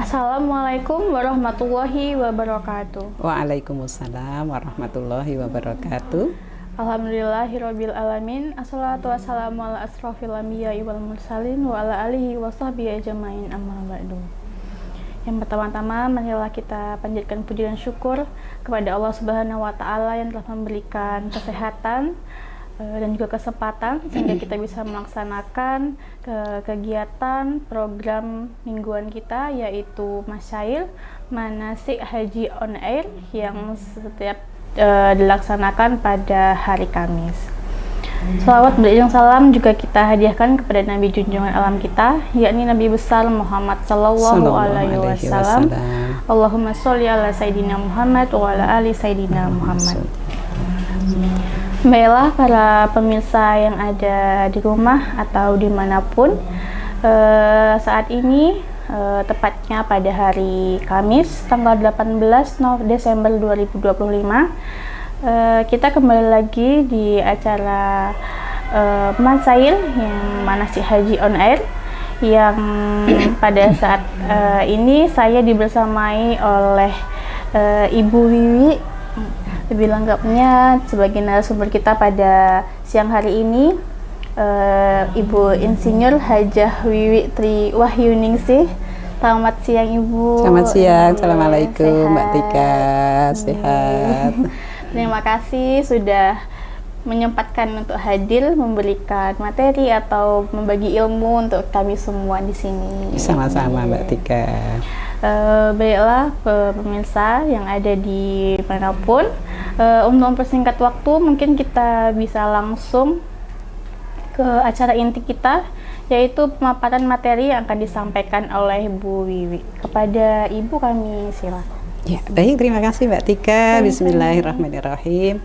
Assalamualaikum warahmatullahi wabarakatuh. Waalaikumsalam warahmatullahi wabarakatuh. Alhamdulillahirabbil alamin. Assalatu wassalamu ala asrofil anbiya'i wal mursalin wa ala alihi wa sahbihi ajmain, amma ba'du. Yang pertama-tama, marilah kita panjatkan puji dan syukur kepada Allah Subhanahu wa taala yang telah memberikan kesehatan dan juga kesempatan sehingga kita bisa melaksanakan kegiatan program mingguan kita, yaitu Masyair Manasik Haji on Air yang setiap dilaksanakan pada hari Kamis. Salawat berijang salam juga kita hadiahkan kepada Nabi junjungan alam kita, yakni Nabi besar Muhammad sallallahu alaihi wasallam. Allahumma sholli ala Sayyidina Muhammad wa ala ali Sayyidina Muhammad. Baiklah para pemirsa yang ada di rumah atau dimanapun, saat ini tepatnya pada hari Kamis tanggal 18 Desember 2025, kita kembali lagi di acara Masyair yang Manasik Haji on Air, yang pada saat ini saya dibersamai oleh Ibu Wiwi, lebih lengkapnya sebagai narasumber kita pada siang hari ini, Ibu Insinyur Hajah Wiwi Tri Wahyuningsih. Selamat siang Ibu. Selamat siang. Assalamualaikum Mbak Tika. Sehat. Terima kasih sudah menyempatkan untuk hadir memberikan materi atau membagi ilmu untuk kami semua di sini. Sama-sama Mbak Tika. Baiklah pemirsa yang ada di manapun, untuk mempersingkat waktu mungkin kita bisa langsung ke acara inti kita, yaitu pemaparan materi yang akan disampaikan oleh Bu Wiwi. Kepada Ibu kami silakan. Ya, baik, terima kasih Mbak Tika. Bismillahirrahmanirrahim.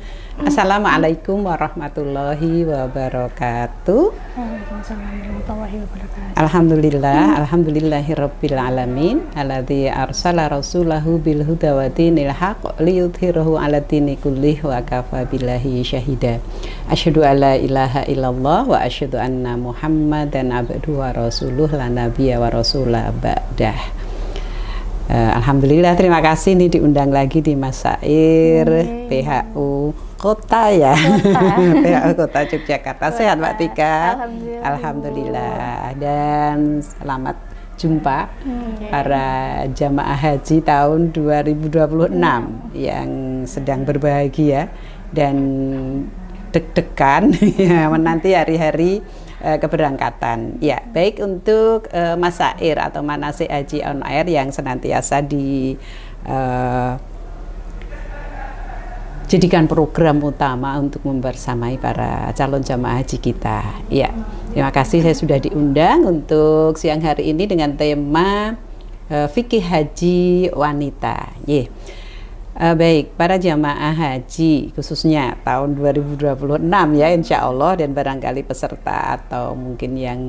Assalamualaikum warahmatullahi wabarakatuh. Alhamdulillahirabbil alamin, alladzi arsala rasulahu bil huda wa dinil haqq liyudhhirahu 'ala dini kullih wa kafa billahi syahida. Asyhadu alla ilaha illallah wa asyhadu anna Muhammadan abduhu wa rasuluh la nabiyya wa rasula ba'dah. Alhamdulillah, terima kasih nih diundang lagi di Masyair PHU Kota ya. PHU Kota Yogyakarta. Sehat Mbak Tika? Alhamdulillah. Dan selamat jumpa para jamaah haji tahun 2026 yang sedang berbahagia dan deg-degan menanti hari-hari keberangkatan. Ya, baik, untuk Masyair atau Manasik Haji on Air yang senantiasa jadikan program utama untuk membersamai para calon jamaah haji kita. Ya, terima kasih saya sudah diundang untuk siang hari ini dengan tema fikih haji wanita. Baik, para jamaah haji khususnya tahun 2026 ya, insya Allah, dan barangkali peserta atau mungkin yang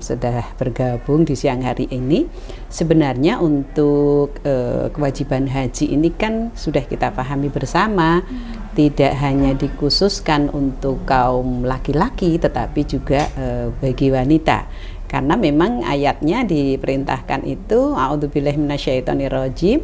sudah bergabung di siang hari ini, sebenarnya untuk kewajiban haji ini kan sudah kita pahami bersama, tidak hanya dikhususkan untuk kaum laki-laki tetapi juga bagi wanita. Karena memang ayatnya diperintahkan itu, a'udzubillahi minasyaitonirrajim,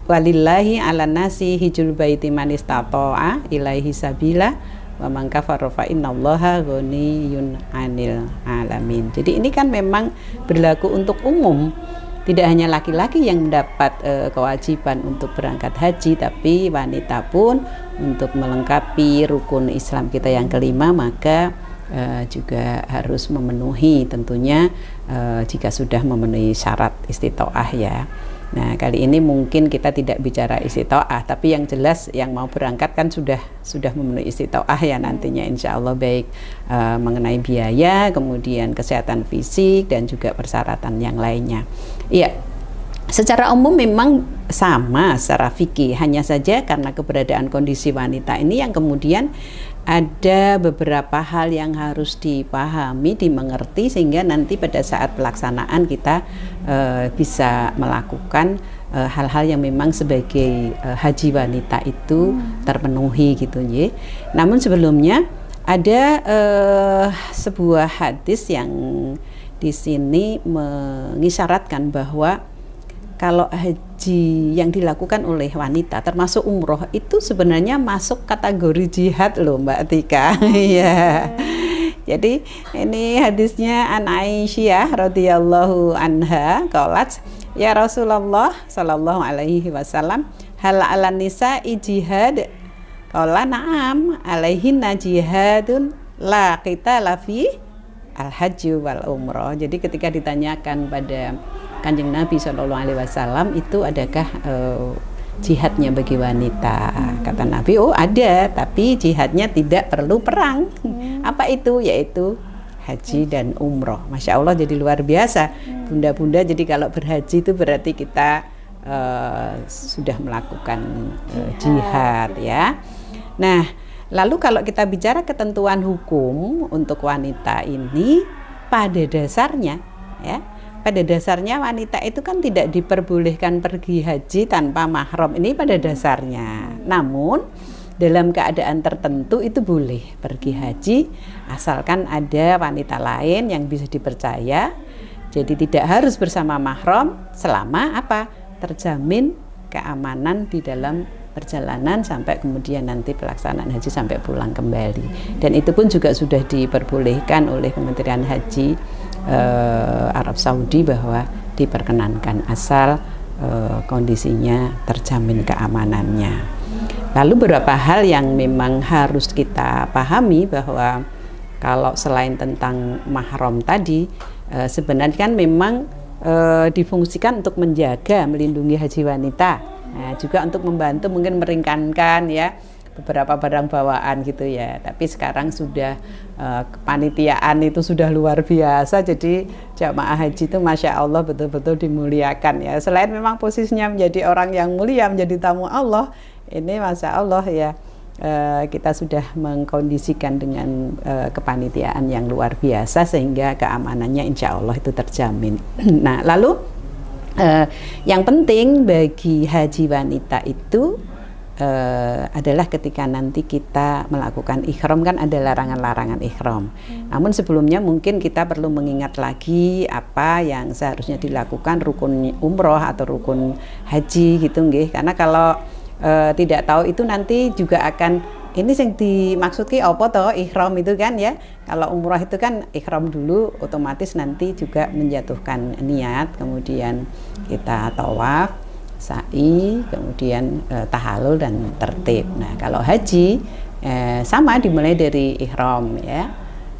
walillahi 'alan nasi hijjul baiti man istata'a ilaihi sabila wa man kafara fa innallaha ghaniyyun 'anil 'alamin. Jadi ini kan memang berlaku untuk umum, tidak hanya laki-laki yang mendapat kewajiban untuk berangkat haji, tapi wanita pun untuk melengkapi rukun Islam kita yang kelima, maka juga harus memenuhi tentunya jika sudah memenuhi syarat istitoah ya. Nah, kali ini mungkin kita tidak bicara istitoah, tapi yang jelas yang mau berangkat kan sudah memenuhi istitoah ya nantinya insya Allah, baik mengenai biaya, kemudian kesehatan fisik dan juga persyaratan yang lainnya. Iya, secara umum memang sama secara fikih, hanya saja karena keberadaan kondisi wanita ini yang kemudian ada beberapa hal yang harus dipahami, dimengerti, sehingga nanti pada saat pelaksanaan kita bisa melakukan hal-hal yang memang sebagai haji wanita itu terpenuhi gitu ya. Namun sebelumnya ada sebuah hadis yang di sini mengisyaratkan bahwa kalau haji yang dilakukan oleh wanita termasuk umroh itu sebenarnya masuk kategori jihad loh Mbak Tika. Iya. Jadi ini hadisnya an Aisyah radhiyallahu anha qalat ya Rasulullah sallallahu alaihi wasallam hal 'alan nisa'i jihad qala na'am alaihinna jihadun la qitala fi al-hajj wal umrah. Jadi ketika ditanyakan pada Kanjeng Nabi sallallahu alaihi wasallam itu adakah jihadnya bagi wanita, kata Nabi, oh ada, tapi jihadnya tidak perlu perang. Apa itu? Yaitu haji dan umroh. Masya Allah, jadi luar biasa bunda-bunda. Jadi kalau berhaji itu berarti kita sudah melakukan jihad ya. Nah, lalu kalau kita bicara ketentuan hukum untuk wanita ini, pada dasarnya ya, pada dasarnya wanita itu kan tidak diperbolehkan pergi haji tanpa mahram, ini pada dasarnya. Namun dalam keadaan tertentu itu boleh pergi haji asalkan ada wanita lain yang bisa dipercaya. Jadi tidak harus bersama mahram selama apa? Terjamin keamanan di dalam perjalanan sampai kemudian nanti pelaksanaan haji sampai pulang kembali. Dan itu pun juga sudah diperbolehkan oleh Kementerian Haji Arab Saudi bahwa diperkenankan asal kondisinya terjamin keamanannya. Lalu beberapa hal yang memang harus kita pahami bahwa kalau selain tentang mahram tadi sebenarnya kan memang difungsikan untuk menjaga, melindungi haji wanita. Nah, juga untuk membantu mungkin meringankan ya beberapa barang bawaan gitu ya. Tapi sekarang sudah kepanitiaan itu sudah luar biasa. Jadi jamaah haji itu Masya Allah betul-betul dimuliakan ya. Selain memang posisinya menjadi orang yang mulia, menjadi tamu Allah, ini Masya Allah ya, kita sudah mengkondisikan dengan kepanitiaan yang luar biasa sehingga keamanannya insya Allah itu terjamin. Nah lalu yang penting bagi haji wanita itu adalah ketika nanti kita melakukan ihram, kan ada larangan-larangan ihram. Namun sebelumnya mungkin kita perlu mengingat lagi apa yang seharusnya dilakukan rukun umroh atau rukun haji gitu nggih. Karena kalau tidak tahu itu nanti juga akan ini yang dimaksudki apa toh ihram itu kan ya. Kalau umrah itu kan ihram dulu, otomatis nanti juga menjatuhkan niat, kemudian kita tawaf, sa'i, kemudian tahallul dan tertib. Nah, kalau haji sama dimulai dari ihram ya.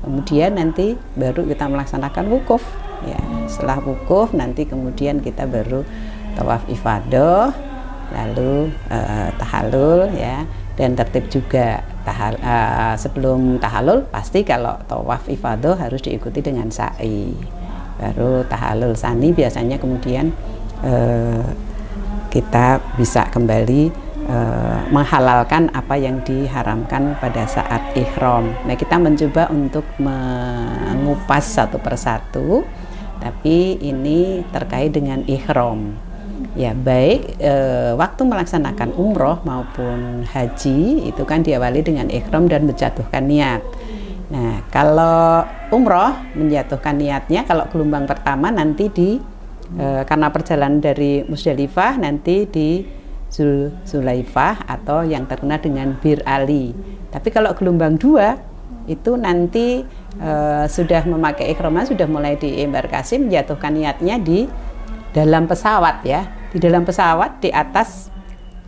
Kemudian nanti baru kita melaksanakan wukuf ya. Setelah wukuf nanti kemudian kita baru tawaf ifadah, lalu tahallul ya, dan tertib juga. Sebelum tahallul pasti kalau tawaf ifadah harus diikuti dengan sa'i. Baru tahallul sani biasanya kemudian kita bisa kembali menghalalkan apa yang diharamkan pada saat ihram. Nah, kita mencoba untuk mengupas satu persatu, tapi ini terkait dengan ihram. Ya, baik waktu melaksanakan umroh maupun haji itu kan diawali dengan ihram dan menjatuhkan niat. Nah, kalau umroh menjatuhkan niatnya kalau gelombang pertama nanti karena perjalanan dari Musdalifah nanti di Zulaifah atau yang terkenal dengan Bir Ali. Tapi kalau gelombang 2 itu nanti sudah memakai ihramnya, sudah mulai di embarkasi, menjatuhkan niatnya di dalam pesawat ya, di dalam pesawat di atas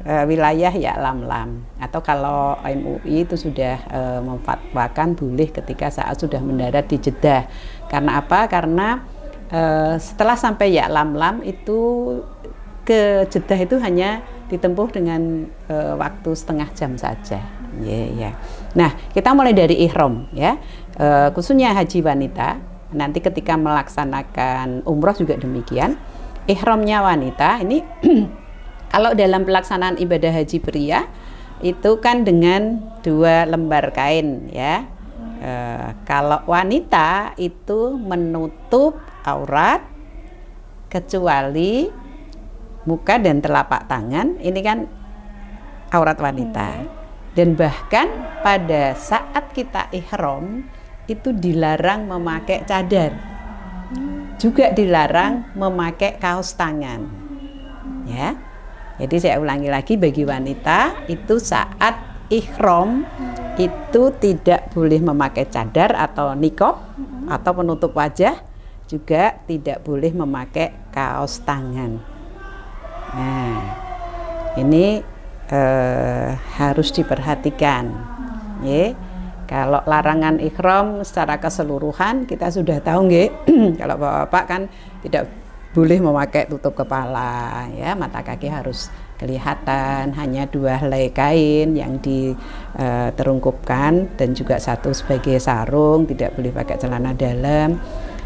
wilayah Ya'lamlam, atau kalau MUI itu sudah memfatwakan boleh ketika saat sudah mendarat di Jeddah. Karena apa? Karena setelah sampai Ya'lamlam itu ke Jeddah itu hanya ditempuh dengan waktu setengah jam saja. Nah, kita mulai dari ihram ya, khususnya haji wanita. Nanti ketika melaksanakan umroh juga demikian. Ihramnya wanita ini kalau dalam pelaksanaan ibadah haji pria itu kan dengan 2 lembar kain ya. Kalau wanita itu menutup aurat kecuali muka dan telapak tangan, ini kan aurat wanita. Dan bahkan pada saat kita ihram itu dilarang memakai cadar, juga dilarang memakai kaos tangan. ya. Jadi saya ulangi lagi, bagi wanita itu saat ihram itu tidak boleh memakai cadar atau niqab atau penutup wajah, juga tidak boleh memakai kaos tangan. Nah, ini harus diperhatikan, ya. Kalau larangan ihram secara keseluruhan kita sudah tahu, nggih. Kalau bapak-bapak kan tidak boleh memakai tutup kepala, ya, mata kaki harus kelihatan, hanya 2 helai kain yang diterungkupkan dan juga 1 sebagai sarung, tidak boleh pakai celana dalam.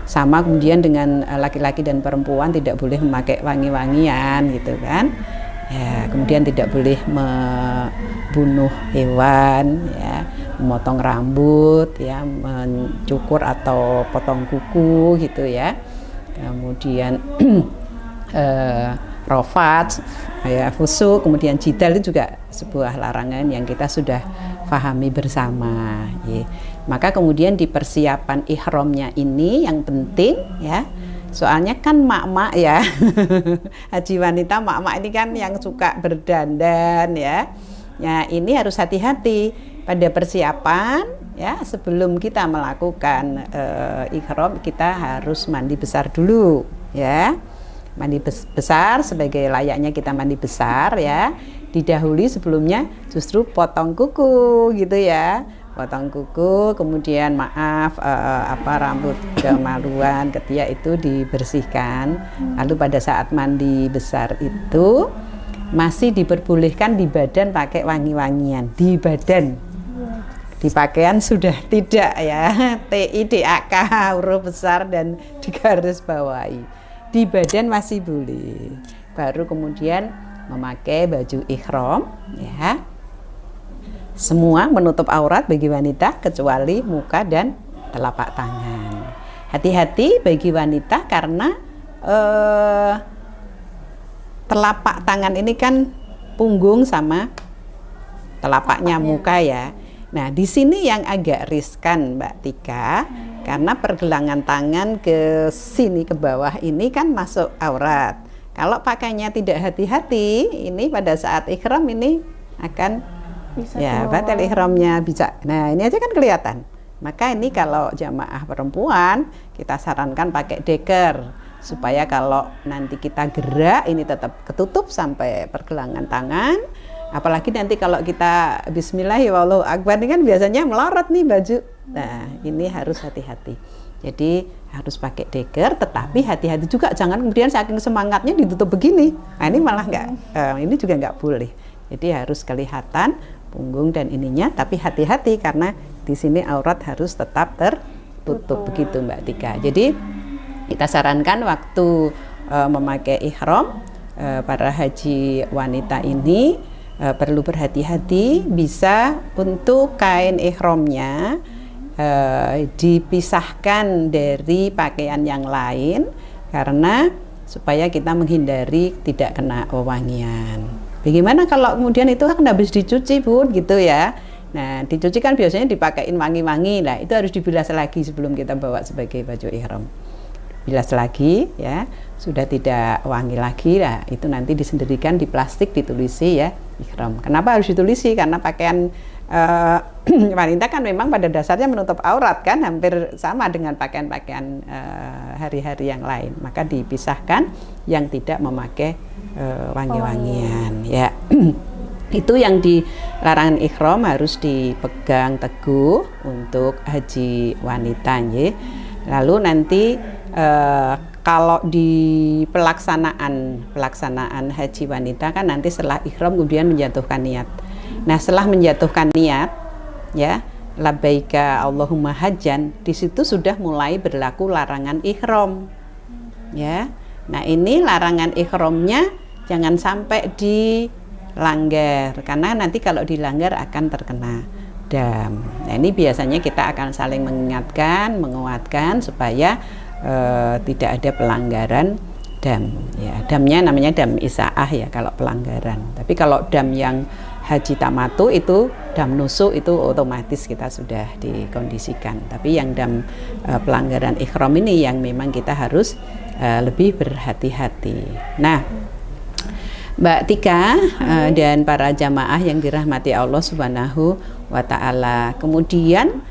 Sama kemudian dengan laki-laki dan perempuan tidak boleh memakai wangi-wangian gitu kan. Ya, kemudian tidak boleh membunuh hewan, ya, memotong rambut, ya, mencukur atau potong kuku gitu ya. Kemudian rofat, ya, fusuk, kemudian jidal itu juga sebuah larangan yang kita sudah pahami bersama, ya. Maka kemudian di persiapan ihramnya ini yang penting, ya, soalnya kan mak-mak, ya, haji wanita mak-mak ini kan yang suka berdandan, ya. Ya, ini harus hati-hati pada persiapan, ya, sebelum kita melakukan ihram kita harus mandi besar dulu, ya. Mandi besar sebagai layaknya kita mandi besar, ya. Didahului sebelumnya justru potong kuku gitu, ya. Potong kuku, kemudian rambut kemaluan, ketiak itu dibersihkan. Lalu pada saat mandi besar itu masih diperbolehkan di badan pakai wangi-wangian, di badan. Di pakaian sudah tidak, ya. TIDAK huruf besar dan digaris bawahi. Di badan masih boleh. Baru kemudian memakai baju ihram, ya. Semua menutup aurat bagi wanita kecuali muka dan telapak tangan. Hati-hati bagi wanita karena telapak tangan ini kan punggung sama telapaknya muka, ya. Nah, di sini yang agak riskan, Mbak Tika, karena pergelangan tangan ke sini ke bawah ini kan masuk aurat. Kalau pakainya tidak hati-hati, ini pada saat ihram ini akan bisa, ya, batal ihramnya bisa. Nah, ini aja kan kelihatan. Maka ini kalau jamaah perempuan kita sarankan pakai deker supaya kalau nanti kita gerak ini tetap ketutup sampai pergelangan tangan. Apalagi nanti kalau kita Bismillahirrahmanirrahim ini kan biasanya melorot nih baju. Nah, ini harus hati-hati. Jadi harus pakai deker, tetapi hati-hati juga jangan kemudian saking semangatnya ditutup begini. Nah, ini malah ini juga nggak boleh. Jadi harus kelihatan punggung dan ininya, tapi hati-hati karena di sini aurat harus tetap tertutup. Begitu, Mbak Tika. Jadi kita sarankan waktu memakai ihram para haji wanita ini perlu berhati-hati, bisa untuk kain ihramnya dipisahkan dari pakaian yang lain karena supaya kita menghindari tidak kena wewangian. Bagaimana kalau kemudian itu kan habis dicuci, Bun, gitu ya. Nah, dicuci kan biasanya dipakein wangi-wangi. Nah, itu harus dibilas lagi sebelum kita bawa sebagai baju ihram. Bilas lagi, ya, sudah tidak wangi lagi, lah itu nanti disendirikan di plastik, ditulisi, ya, ihram. Kenapa harus ditulisi? Karena pakaian wanita kan memang pada dasarnya menutup aurat kan, hampir sama dengan pakaian-pakaian hari-hari yang lain. Maka dipisahkan yang tidak memakai wangi-wangian, ya. Itu yang di larangan ihram harus dipegang teguh untuk haji wanita, ya. Lalu nanti kalau di pelaksanaan haji wanita kan nanti setelah ihram kemudian menjatuhkan niat. Nah, setelah menjatuhkan niat, ya, labbaika Allahumma hajjan, di situ sudah mulai berlaku larangan ihram, ya. Nah, ini larangan ihramnya jangan sampai dilanggar karena nanti kalau dilanggar akan terkena dam. Nah, ini biasanya kita akan saling mengingatkan, menguatkan supaya tidak ada pelanggaran dam, ya. Damnya namanya dam isaah, ya, kalau pelanggaran. Tapi kalau dam yang haji tamatu itu dam nusuk itu otomatis kita sudah dikondisikan. Tapi yang dam pelanggaran ihram ini yang memang kita harus lebih berhati-hati. Nah, Mbak Tika dan para jamaah yang dirahmati Allah Subhanahu wa Ta'ala. Kemudian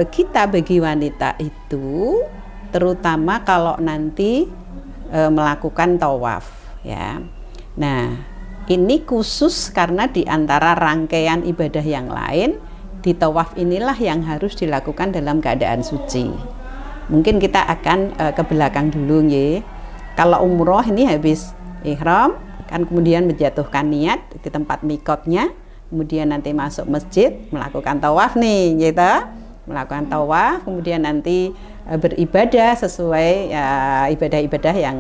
kita bagi wanita itu terutama kalau nanti melakukan tawaf ya. Nah, ini khusus karena di antara rangkaian ibadah yang lain, di tawaf inilah yang harus dilakukan dalam keadaan suci. Mungkin kita akan ke belakang dulu ya. Kalau umroh ini habis ihram kan kemudian menjatuhkan niat di tempat mikotnya, kemudian nanti masuk masjid melakukan tawaf nih gitu. Melakukan tawaf, kemudian nanti beribadah sesuai ibadah-ibadah yang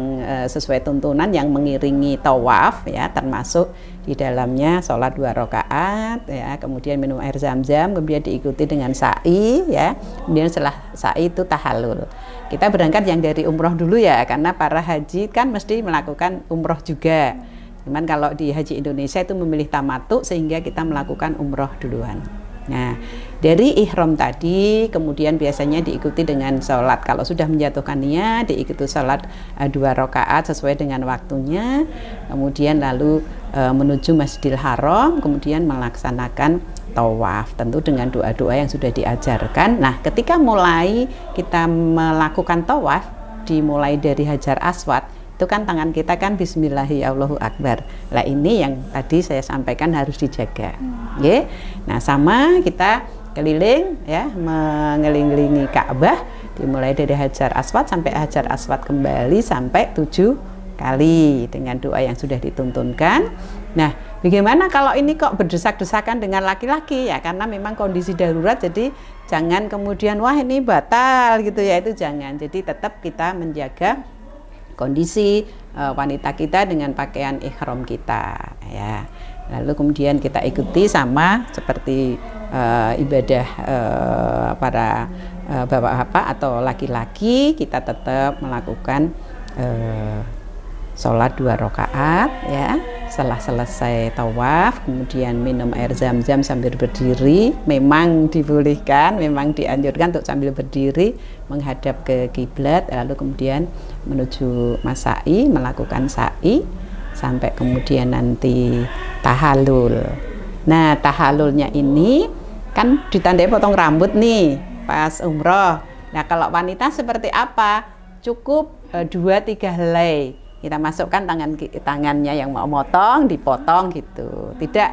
sesuai tuntunan yang mengiringi tawaf ya, termasuk di dalamnya sholat 2 rakaat ya, kemudian minum air zam-zam, kemudian diikuti dengan sa'i ya, kemudian setelah sa'i itu tahallul. Kita berangkat yang dari umroh dulu ya, karena para haji kan mesti melakukan umroh juga. Cuman kalau di haji Indonesia itu memilih tamattu sehingga kita melakukan umroh duluan. Nah, dari ihram tadi kemudian biasanya diikuti dengan sholat. Kalau sudah menjatuhkan niat, diikuti sholat 2 rakaat sesuai dengan waktunya. Kemudian lalu menuju Masjidil Haram, kemudian melaksanakan tawaf. Tentu dengan doa-doa yang sudah diajarkan. Nah, ketika mulai kita melakukan tawaf, dimulai dari Hajar Aswad, itu kan tangan kita kan Bismillahi Allahu Akbar. Lah ini yang tadi saya sampaikan harus dijaga. Ya. Nah, sama kita keliling ya, mengelilingi Ka'bah dimulai dari Hajar Aswad sampai Hajar Aswad kembali sampai 7 kali dengan doa yang sudah dituntunkan. Nah, bagaimana kalau ini kok berdesak-desakan dengan laki-laki ya, karena memang kondisi darurat, jadi jangan kemudian wah ini batal gitu ya, itu jangan. Jadi tetap kita menjaga kondisi wanita kita dengan pakaian ihram kita ya. Lalu kemudian kita ikuti sama seperti ibadah para bapak-bapak atau laki-laki, kita tetap melakukan sholat 2 rakaat ya. Setelah selesai tawaf kemudian minum air zam-zam sambil berdiri. Memang dibolehkan, memang dianjurkan untuk sambil berdiri menghadap ke kiblat, lalu kemudian menuju masai, melakukan sa'i sampai kemudian nanti tahallul. Nah, tahallulnya ini kan ditandai potong rambut nih pas umroh. Nah, kalau wanita seperti apa? Cukup 2-3 helai. Kita masukkan tangannya yang mau motong, dipotong gitu. Tidak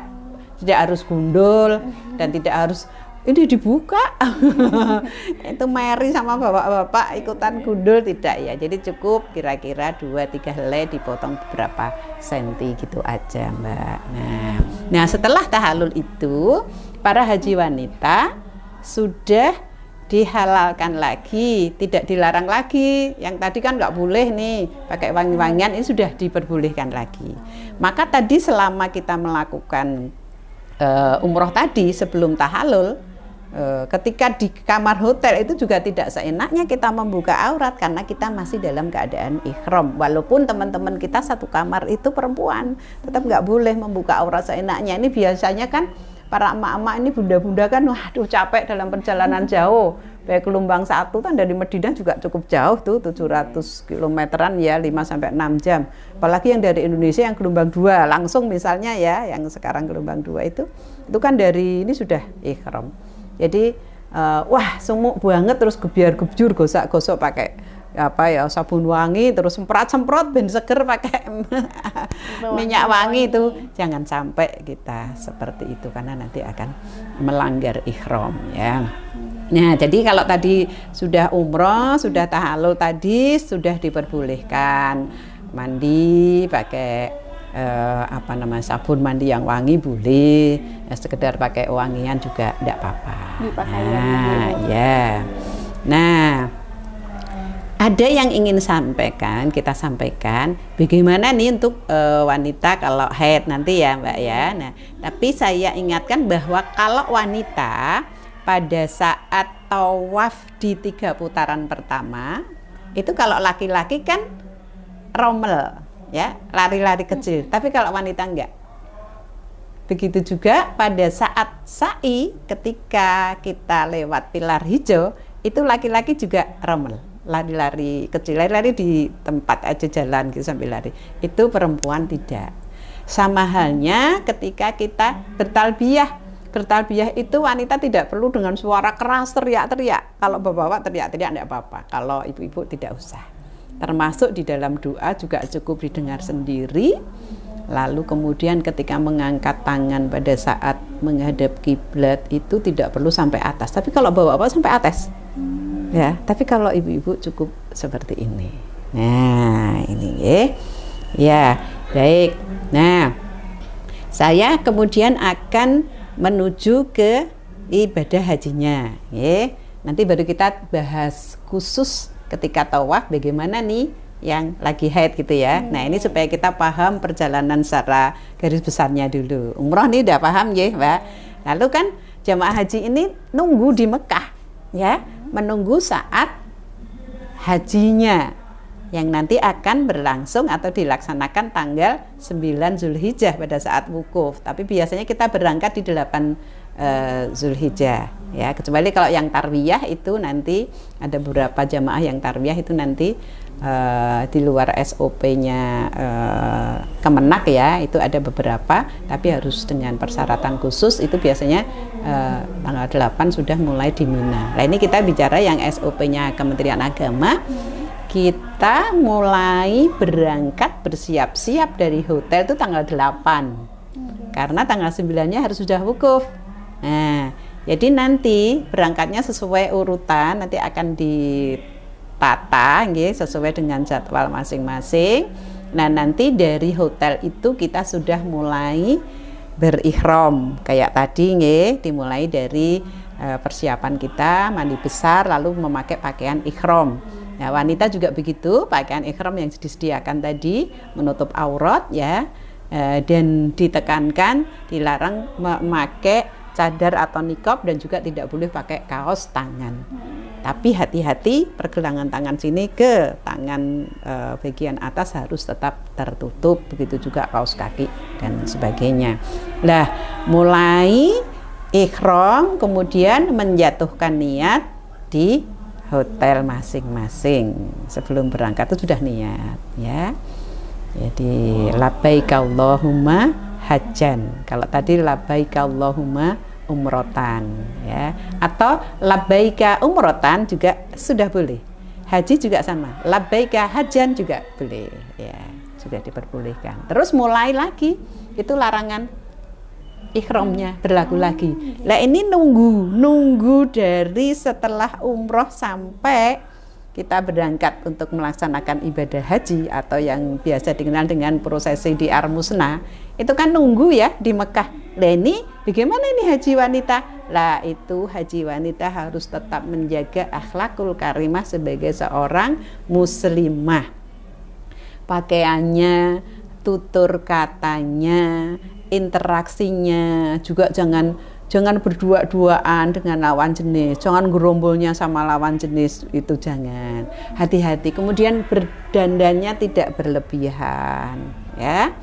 harus gundul dan tidak harus ini dibuka. Itu Mary sama bapak-bapak ikutan gundul, tidak ya. Jadi cukup kira-kira 2-3 helai dipotong beberapa senti gitu aja, Mbak. Nah, setelah tahallul itu para haji wanita sudah dihalalkan lagi, tidak dilarang lagi. Yang tadi kan nggak boleh nih pakai wangi-wangian, ini sudah diperbolehkan lagi. Maka tadi selama kita melakukan umroh tadi sebelum tahallul, ketika di kamar hotel itu juga tidak seenaknya kita membuka aurat karena kita masih dalam keadaan ihram. Walaupun teman-teman kita satu kamar itu perempuan, tetap nggak boleh membuka aurat seenaknya. Ini biasanya kan para emak-emak ini bunda-bunda kan waduh capek dalam perjalanan jauh. Kayak Gelombang 1 kan dari Medina juga cukup jauh tuh, 700 kilometeran ya, 5-6 jam. Apalagi yang dari Indonesia yang gelombang 2 langsung misalnya ya, yang sekarang gelombang 2 itu kan dari ini sudah ihram. Jadi wah sumuk banget, terus gebiar-gebyur, gosok-gosok pakai apa ya sabun wangi, terus semprot-semprot ben seger pakai minyak wangi itu jangan sampai kita seperti itu karena nanti akan melanggar ihram ya. Nah, jadi kalau tadi sudah umroh, sudah tahallul tadi sudah diperbolehkan mandi pakai sabun mandi yang wangi boleh, ya, sekedar pakai wangian juga tidak apa-apa. Nah, ya. Nah, ada yang ingin kita sampaikan bagaimana nih untuk wanita kalau haid nanti ya Mbak ya. Nah, tapi saya ingatkan bahwa kalau wanita pada saat tawaf di 3 putaran pertama itu kalau laki-laki kan rommel ya, lari-lari kecil, tapi kalau wanita enggak. Begitu juga pada saat sa'i ketika kita lewat pilar hijau itu laki-laki juga rommel, lari-lari kecil, lari-lari di tempat aja jalan gitu sambil lari. Itu perempuan tidak. Sama halnya ketika kita bertalbiyah. Bertalbiyah itu wanita tidak perlu dengan suara keras teriak-teriak. Kalau bapak-bapak teriak-teriak tidak apa-apa. Kalau ibu-ibu tidak usah. Termasuk di dalam doa juga cukup didengar sendiri. Lalu kemudian ketika mengangkat tangan pada saat menghadap kiblat itu tidak perlu sampai atas. Tapi kalau bapak-bapak sampai atas. Ya, tapi kalau ibu-ibu cukup seperti ini. Nah, ini ya. Ya, baik. Nah, saya kemudian akan menuju ke ibadah hajinya. Ya. Nanti baru kita bahas khusus ketika tawaf bagaimana nih yang lagi haid gitu ya. Nah, ini supaya kita paham perjalanan secara garis besarnya dulu. Umroh nih udah paham ya, Mbak. Lalu kan jamaah haji ini nunggu di Mekah ya, menunggu saat hajinya yang nanti akan berlangsung atau dilaksanakan tanggal 9 Zulhijjah pada saat wukuf. Tapi biasanya kita berangkat di 8 Zulhijjah ya, kecuali kalau yang tarwiyah itu nanti ada beberapa jamaah yang tarwiyah itu nanti di luar SOP-nya Kemenak ya, itu ada beberapa, tapi harus dengan persyaratan khusus. Itu biasanya tanggal 8 sudah mulai di Mina. Nah, ini kita bicara yang SOP-nya Kementerian Agama. Kita mulai berangkat bersiap-siap dari hotel itu tanggal 8 karena tanggal 9-nya harus sudah wukuf. Nah, jadi nanti berangkatnya sesuai urutan, nanti akan ditata sesuai dengan jadwal masing-masing. Nah, nanti dari hotel itu kita sudah mulai berikhram kayak tadi dimulai dari persiapan kita mandi besar lalu memakai pakaian ikhram. Nah, wanita juga begitu, pakaian ikhram yang disediakan tadi menutup aurat ya, dan ditekankan dilarang memakai cadar atau niqab dan juga tidak boleh pakai kaos tangan. Tapi hati-hati, pergelangan tangan sini ke tangan bagian atas harus tetap tertutup, begitu juga kaos kaki dan sebagainya. Nah, mulai ikhram kemudian menjatuhkan niat di hotel masing-masing. Sebelum berangkat itu sudah niat ya. Jadi labbaika Allahumma hajjan. Kalau tadi labbaika Allahumma umrotan ya. Atau labbaika umrotan juga sudah boleh. Haji juga sama. Labbaika hajjan juga boleh ya. Sudah diperbolehkan. Terus mulai lagi itu larangan ikhramnya berlaku lagi. Nah, ini nunggu dari setelah umroh sampai kita berangkat untuk melaksanakan ibadah haji atau yang biasa dikenal dengan prosesi di Armusna. Itu kan nunggu ya di Mekah. Nah, ini bagaimana ini haji wanita? Lah, itu haji wanita harus tetap menjaga akhlakul karimah sebagai seorang muslimah. Pakaiannya, tutur katanya, interaksinya juga jangan berdua-duaan dengan lawan jenis, jangan gerombolnya sama lawan jenis, itu jangan. Hati-hati. Kemudian berdandannya tidak berlebihan ya.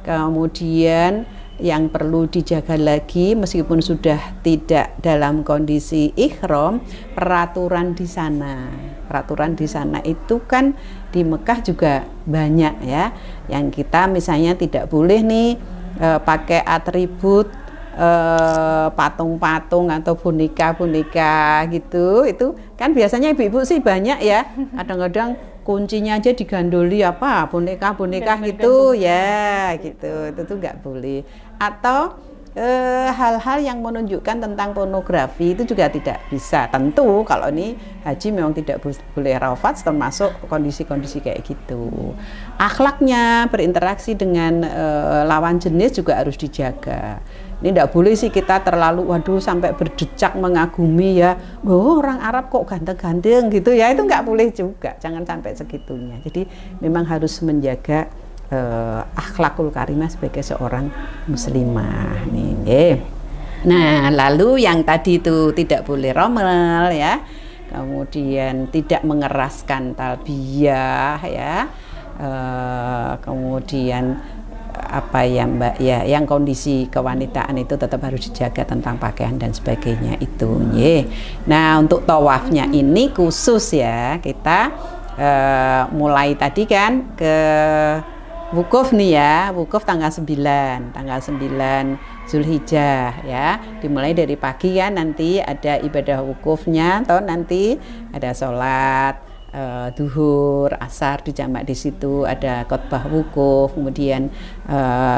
Kemudian yang perlu dijaga lagi meskipun sudah tidak dalam kondisi ihram, peraturan di sana. Peraturan di sana itu kan di Mekah juga banyak ya. Yang kita misalnya tidak boleh nih pakai atribut patung-patung atau boneka-boneka gitu. Itu kan biasanya ibu-ibu sih banyak ya. Kadang-kadang kuncinya aja digandoli apa boneka-boneka gitu ya gitu. Itu tuh nggak boleh. Atau hal-hal yang menunjukkan tentang pornografi itu juga tidak bisa. Tentu kalau ini haji memang tidak boleh rafat, termasuk kondisi-kondisi kayak gitu. Akhlaknya, berinteraksi dengan lawan jenis juga harus dijaga. Ini tidak boleh sih kita terlalu waduh sampai berdecak mengagumi ya. Oh, orang Arab kok ganteng-ganteng gitu ya. Itu nggak boleh juga. Jangan sampai segitunya. Jadi memang harus menjaga akhlakul karimah sebagai seorang muslimah nih. Nah, lalu yang tadi itu tidak boleh romel ya, kemudian tidak mengeraskan talbiyah ya, kemudian apa ya Mbak ya, yang kondisi kewanitaan itu tetap harus dijaga tentang pakaian dan sebagainya itu. Nah, untuk tawafnya ini khusus ya, kita mulai tadi kan ke wukuf nih ya, wukuf tanggal 9 Zulhijjah ya. Dimulai dari pagi kan, nanti ada ibadah wukufnya, atau nanti ada sholat duhur, asar dijamak di situ, ada khotbah wukuf, kemudian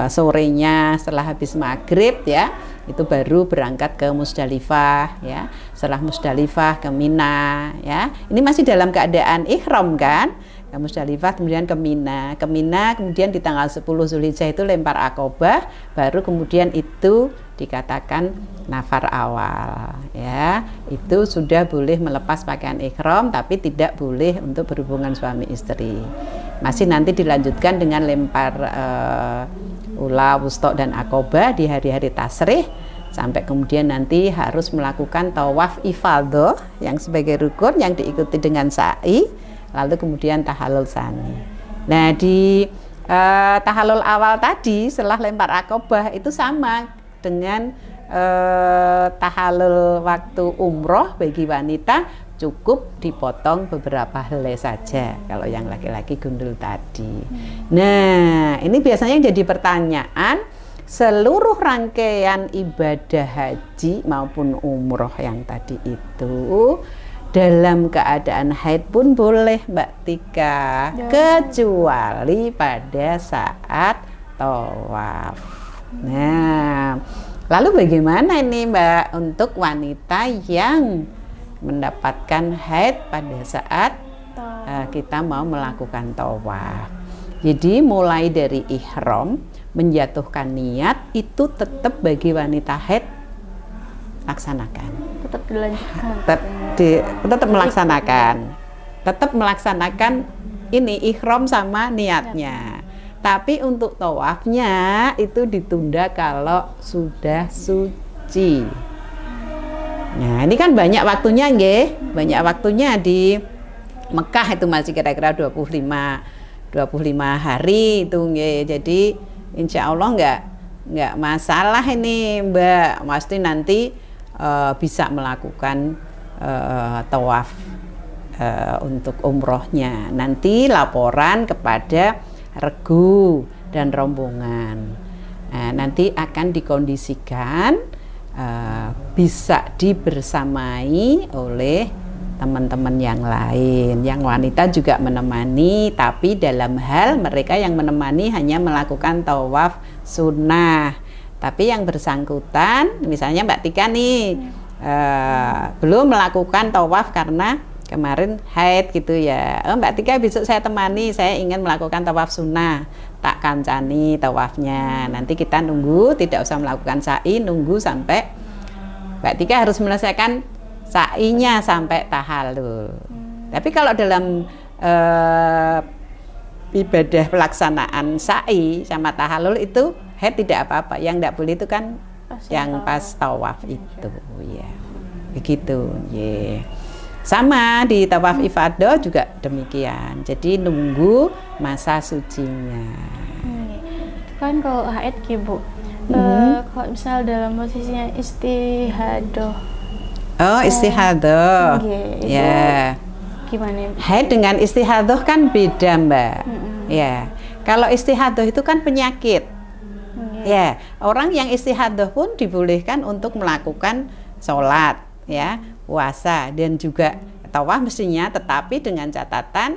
sorenya setelah habis maghrib ya, itu baru berangkat ke Musdalifah ya. Setelah Musdalifah ke Mina ya. Ini masih dalam keadaan ihram kan? Ke Musdalifah kemudian ke Mina. Ke Mina kemudian di tanggal 10 Zulhijjah itu lempar akobah, baru kemudian itu dikatakan nafar awal ya. Itu sudah boleh melepas pakaian ihram, tapi tidak boleh untuk berhubungan suami istri. Masih nanti dilanjutkan dengan lempar ula, wustok dan akobah di hari-hari tasrih, sampai kemudian nanti harus melakukan tawaf ifadhah yang sebagai rukun yang diikuti dengan sa'i, lalu kemudian tahallul tsani. Nah, di tahallul awal tadi setelah lempar akobah itu sama dengan tahallul waktu umroh bagi wanita, cukup dipotong beberapa helai saja kalau yang laki-laki gundul tadi. Nah, ini biasanya jadi pertanyaan, seluruh rangkaian ibadah haji maupun umroh yang tadi itu dalam keadaan haid pun boleh Mbak Tika, kecuali pada saat tawaf. Nah, lalu bagaimana ini Mbak untuk wanita yang mendapatkan haid pada saat kita mau melakukan tawaf? Jadi mulai dari ihram, menjatuhkan niat itu tetap bagi wanita haid laksanakan. Tetap dilanjutkan. Tetap melaksanakan. Tetap melaksanakan ini ihram sama niatnya. Tapi untuk tawafnya itu ditunda kalau sudah suci. Nah, ini kan banyak waktunya nggih. Banyak waktunya di Mekah itu masih kira-kira 25 hari itu nggih. Jadi insya Allah nggak masalah ini Mbak, pasti nanti bisa melakukan tawaf untuk umrohnya. Nanti laporan kepada regu dan rombongan. Nah, nanti akan dikondisikan bisa dibersamai oleh teman-teman yang lain, yang wanita juga menemani, tapi dalam hal mereka yang menemani hanya melakukan tawaf sunnah. Tapi yang bersangkutan, misalnya Mbak Tika nih belum melakukan tawaf karena kemarin haid gitu ya. Mbak Tika besok saya temani, saya ingin melakukan tawaf sunnah, tak kancani tawafnya. Nanti kita nunggu, tidak usah melakukan sa'i, nunggu sampai Mbak Tika harus menyelesaikan sa'inya sampai tahallul. Tapi kalau dalam ibadah pelaksanaan sa'i sama tahallul itu haid tidak apa-apa. Yang tidak boleh itu kan yang pas tawaf itu ya. Begitu, yeah. Sama di tawaf ifadah juga demikian. Jadi nunggu masa sucinya. Kan kalau haid Bu, kalau misal dalam posisinya istihadah. Oh, istihadah. Ya. Gimana? Haid dengan istihadah kan beda, Mbak. Ya. Kalau istihadah itu kan penyakit. Ya, orang yang istihadah pun dibolehkan untuk melakukan sholat, ya, puasa dan juga tawaf mestinya, tetapi dengan catatan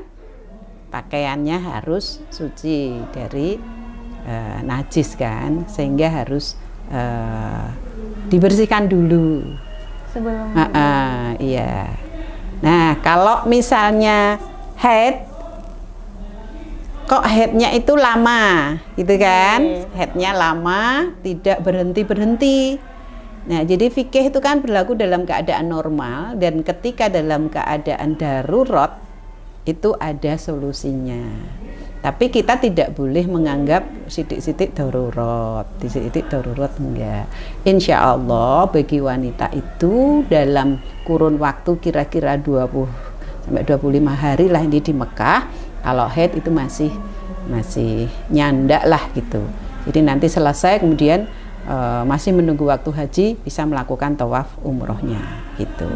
pakaiannya harus suci dari najis kan, sehingga harus dibersihkan dulu sebelum. Iya. Nah, kalau misalnya haid, kok haidnya itu lama, gitu kan? Haidnya lama, tidak berhenti-berhenti. Nah, jadi fikih itu kan berlaku dalam keadaan normal, dan ketika dalam keadaan darurat itu ada solusinya. Tapi kita tidak boleh menganggap sidik-sidik darurat, sidik-sidik darurat enggak. Insya Allah bagi wanita itu dalam kurun waktu kira-kira 20 sampai 25 hari lah ini di Mekah, kalau haid itu masih nyandak lah gitu. Jadi nanti selesai kemudian masih menunggu waktu haji, bisa melakukan tawaf umrohnya gitu.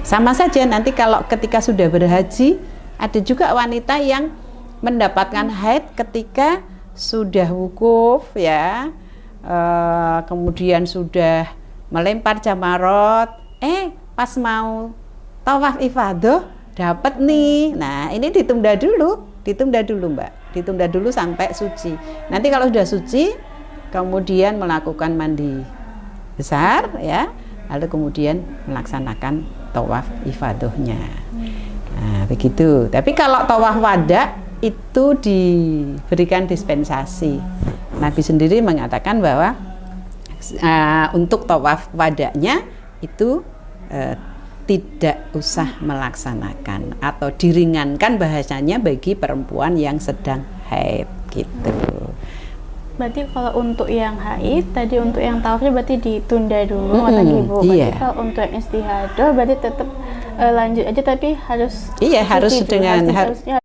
Sama saja nanti kalau ketika sudah berhaji, ada juga wanita yang mendapatkan haid ketika sudah wukuf ya, kemudian sudah melempar jamarot, pas mau tawaf ifadah dapat nih. Nah, ini ditunda dulu Mbak, ditunda dulu sampai suci. Nanti kalau sudah suci, kemudian melakukan mandi besar ya, lalu kemudian melaksanakan tawaf ifadahnya. Nah, begitu. Tapi kalau tawaf wada itu diberikan dispensasi. Nabi sendiri mengatakan bahwa untuk tawaf wadanya itu tidak usah melaksanakan atau diringankan bahasanya bagi perempuan yang sedang haid gitu. Berarti kalau untuk yang haid tadi, untuk yang tawafnya berarti ditunda dulu tadi Bu. Berarti kalau untuk yang istihadah berarti tetap lanjut aja, tapi harus harus dengan harusnya.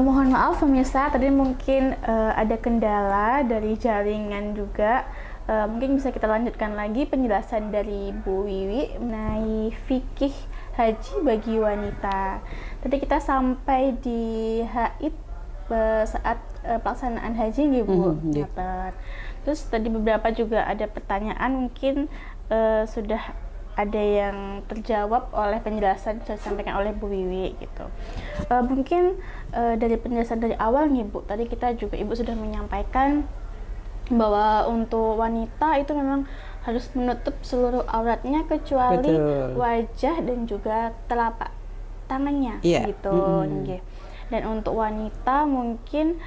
Mohon maaf pemirsa, tadi mungkin ada kendala dari jaringan juga. Mungkin bisa kita lanjutkan lagi penjelasan dari Bu Wiwi mengenai fikih haji bagi wanita. Tadi kita sampai di haid saat pelaksanaan haji nih Bu. Terus tadi beberapa juga ada pertanyaan, mungkin sudah ada yang terjawab oleh penjelasan yang disampaikan oleh Bu Wiwi gitu. Mungkin dari penjelasan dari awal nih Bu, tadi kita juga Ibu sudah menyampaikan bahwa untuk wanita itu memang harus menutup seluruh auratnya kecuali wajah dan juga telapak tangannya gitu. Dan untuk wanita mungkin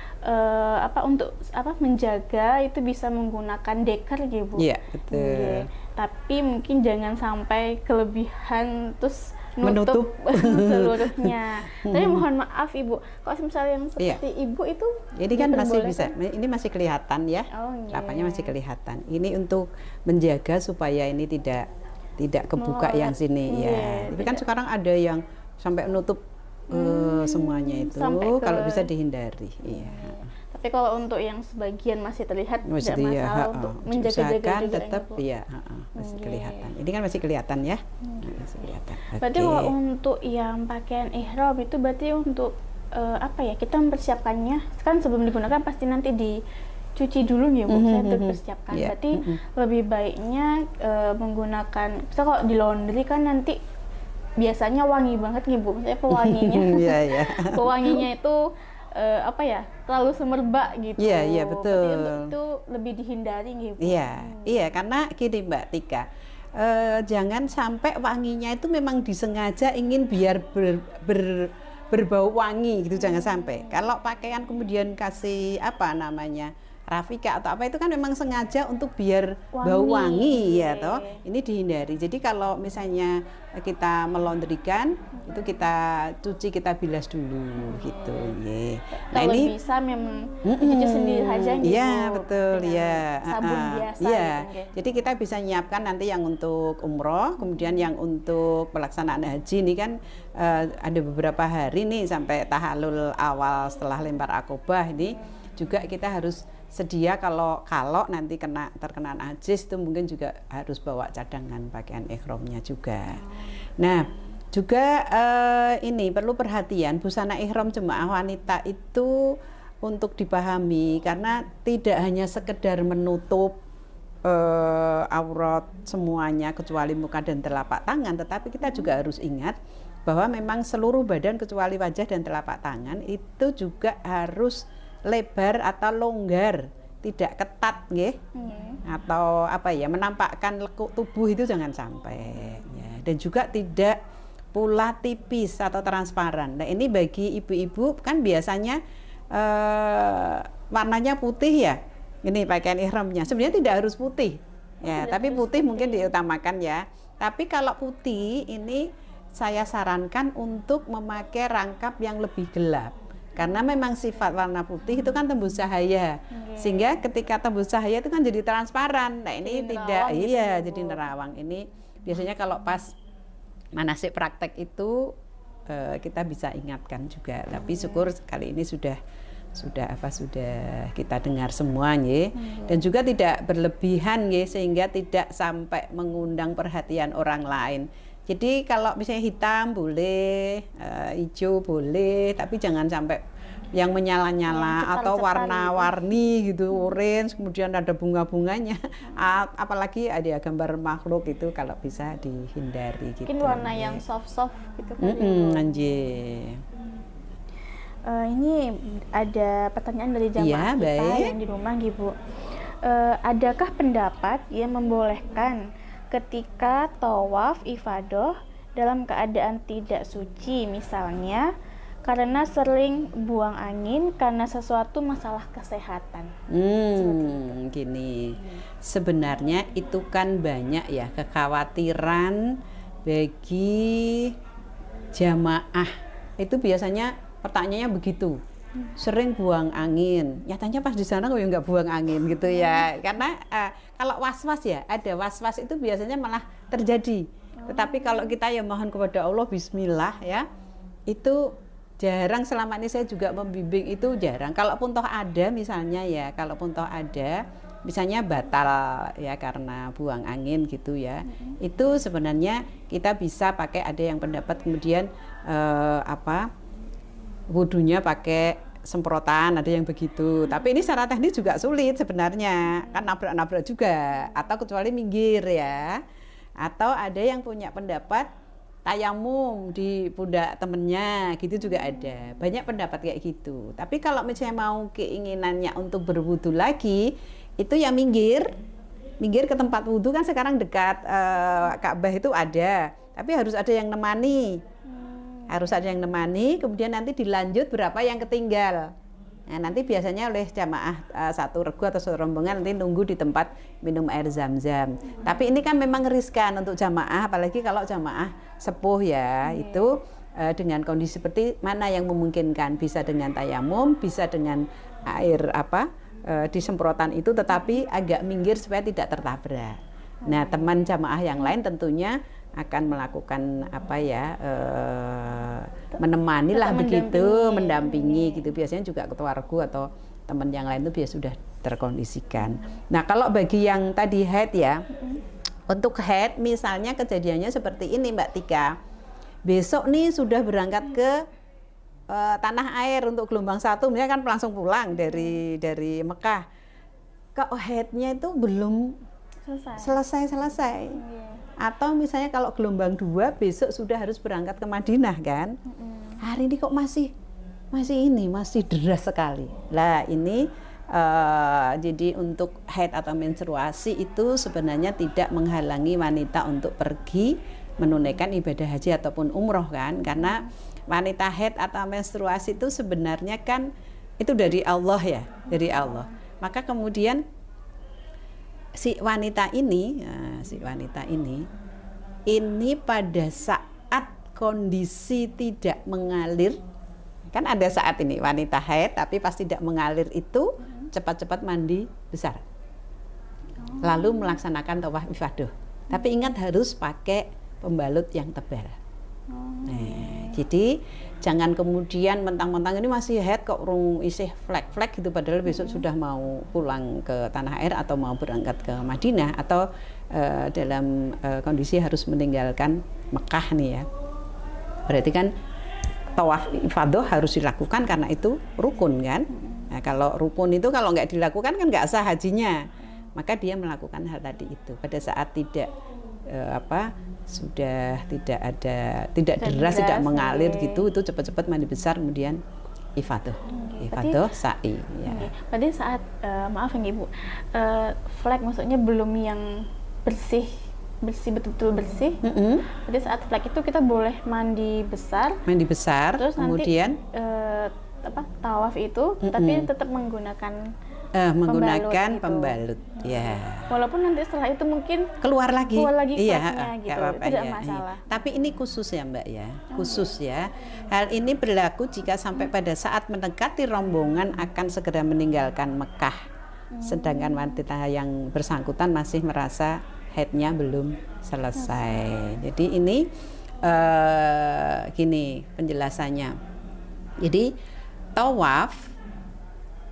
menjaga itu bisa menggunakan deker gitu Bu. Iya, betul. Tapi mungkin jangan sampai kelebihan terus menutup seluruhnya. Tapi mohon maaf Ibu, kalau misalnya yang seperti Ibu itu ini kan masih bisa, ini masih kelihatan ya, lapaknya masih kelihatan. Ini untuk menjaga supaya ini tidak kebuka yang sini ya. Tapi kan sekarang ada yang sampai menutup semuanya itu, kalau bisa dihindari. Tapi kalau untuk yang sebagian masih terlihat tidak masalah untuk menjaga-jaga tetap masih kelihatan. Ini kan masih kelihatan ya. Masih kelihatan. Berarti kalau untuk yang pakaian ihram itu berarti untuk kita mempersiapkannya kan sebelum digunakan pasti nanti dicuci dulu ya Bu, saya dipersiapkan. Berarti lebih baiknya menggunakan, misal kalau di laundry kan nanti biasanya wangi banget nih Bu, saya pewanginya. Pewanginya itu terlalu semerbak gitu. Iya betul. Berarti itu lebih dihindari gitu. Iya, karena gini Mbak Tika, jangan sampai wanginya itu memang disengaja ingin biar berbau wangi gitu, jangan sampai. Kalau pakaian kemudian kasih Rafika atau apa itu kan memang sengaja untuk biar bau wangi ya toh. Ini dihindari. Jadi kalau misalnya kita melondrikan itu kita cuci, kita bilas dulu gitu ya. Nah ini bisa memang cuci sendiri aja gitu. Iya betul ya. Sabun biasa. Iya. Gitu. Jadi kita bisa nyiapkan nanti yang untuk umroh, kemudian yang untuk pelaksanaan haji ini kan ada beberapa hari nih sampai tahallul awal setelah lempar akobah ini juga kita harus sedia kalau nanti terkena najis itu mungkin juga harus bawa cadangan pakaian ihramnya juga. Nah, juga ini perlu perhatian, busana ihram jemaah wanita itu untuk dipahami karena tidak hanya sekedar menutup aurat semuanya kecuali muka dan telapak tangan, tetapi kita juga harus ingat bahwa memang seluruh badan kecuali wajah dan telapak tangan itu juga harus lebar atau longgar, tidak ketat nggih. Atau menampakkan lekuk tubuh itu jangan sampai ya. Dan juga tidak pula tipis atau transparan. Nah, ini bagi ibu-ibu kan biasanya warnanya putih ya. Ini pakaian ihramnya. Sebenarnya tidak harus putih. Ya, tapi putih mungkin diutamakan ya. Tapi kalau putih ini saya sarankan untuk memakai rangkap yang lebih gelap. Karena memang sifat warna putih itu kan tembus cahaya. Sehingga ketika tembus cahaya itu kan jadi transparan. Nah, ini jadi tidak gitu, jadi nerawang. Ini biasanya kalau pas manasik praktek itu kita bisa ingatkan juga. Tapi syukur kali ini sudah kita dengar semua nggih. Dan juga tidak berlebihan nggih, sehingga tidak sampai mengundang perhatian orang lain. Jadi kalau misalnya hitam boleh, hijau boleh, tapi jangan sampai yang menyala-nyala atau warna-warni gitu, orange, kemudian ada bunga-bunganya. Apalagi ada gambar makhluk itu kalau bisa dihindari gitu. Mungkin warna yang soft-soft gitu kan. Anjir. Ini ada pertanyaan dari jamaah kita yang di rumah, Bu. Adakah pendapat yang membolehkan ketika tawaf ifadah dalam keadaan tidak suci, misalnya karena sering buang angin karena sesuatu masalah kesehatan? Gini, sebenarnya itu kan banyak ya kekhawatiran bagi jamaah. Itu biasanya pertanyaannya begitu, sering buang angin. Nyatanya pas di sana kok ya nggak buang angin gitu ya. Karena kalau was-was ya, ada was-was itu biasanya malah terjadi. Tetapi kalau kita ya mohon kepada Allah, Bismillah ya, itu jarang. Selama ini saya juga membimbing itu jarang. Kalaupun toh ada misalnya ya, misalnya batal ya karena buang angin gitu ya, itu sebenarnya kita bisa pakai, ada yang pendapat kemudian wudunya pakai semprotan, ada yang begitu. Tapi ini secara teknis juga sulit sebenarnya, kan nabrak-nabrak juga, atau kecuali minggir ya. Atau ada yang punya pendapat tayamum di pundak temennya gitu juga ada. Banyak pendapat kayak gitu. Tapi kalau misalnya mau keinginannya untuk berwudu lagi, itu ya minggir ke tempat wudu, kan sekarang dekat Ka'bah itu ada. Tapi harus ada yang nemani. Kemudian nanti dilanjut berapa yang ketinggal. Nah, nanti biasanya oleh jamaah satu regu atau satu rombongan nanti nunggu di tempat minum air zam-zam. Tapi ini kan memang riskan untuk jamaah, apalagi kalau jamaah sepuh ya. Itu dengan kondisi seperti mana yang memungkinkan, bisa dengan tayamum, bisa dengan air di semprotan itu, tetapi agak minggir supaya tidak tertabrak. Nah, teman jamaah yang lain tentunya akan melakukan menemani lah begitu, mendampingi gitu. Biasanya juga ketua regu atau teman yang lain itu biasa sudah terkondisikan. Nah, kalau bagi yang tadi haid ya, untuk haid misalnya kejadiannya seperti ini Mbak Tika, besok nih sudah berangkat ke tanah air untuk gelombang 1, misalnya kan langsung pulang dari Mekah, kok haidnya itu belum selesai. Atau misalnya kalau gelombang 2 besok sudah harus berangkat ke Madinah kan, hari ini kok masih deras sekali. Lah ini jadi untuk haid atau menstruasi itu sebenarnya tidak menghalangi wanita untuk pergi menunaikan ibadah haji ataupun umroh kan, karena wanita haid atau menstruasi itu sebenarnya kan itu dari Allah ya, dari Allah. Maka kemudian si wanita ini pada saat kondisi tidak mengalir, kan ada saat ini wanita haid tapi pas tidak mengalir itu cepat-cepat mandi besar, lalu melaksanakan tawaf ifadah. Tapi ingat harus pakai pembalut yang tebal. Jadi jangan kemudian mentang-mentang ini masih haid kok urung isih flek-flek gitu, padahal besok sudah mau pulang ke tanah air atau mau berangkat ke Madinah atau dalam kondisi harus meninggalkan Mekah nih ya. Berarti kan tawaf ifadah harus dilakukan karena itu rukun kan. Nah, kalau rukun itu kalau nggak dilakukan kan nggak sah hajinya. Maka dia melakukan hal tadi itu pada saat tidak sudah tidak deras, tidak mengalir gitu, itu cepat-cepat mandi besar kemudian ifadah sa'i ya. Berarti saat maaf ya Ibu, flek maksudnya belum yang bersih betul-betul bersih. Berarti saat flek itu kita boleh mandi besar terus kemudian nanti tawaf itu tapi tetap menggunakan menggunakan gitu. Pembalut ya. Walaupun nanti setelah itu mungkin keluar lagi iya, gitu. Gak apa-apa, tidak masalah. Tapi ini khusus ya Mbak ya, khusus ya. Hal ini berlaku jika sampai pada saat mendekati rombongan akan segera meninggalkan Mekah, sedangkan wanita yang bersangkutan masih merasa haidnya belum selesai. Jadi ini gini penjelasannya. Jadi tawaf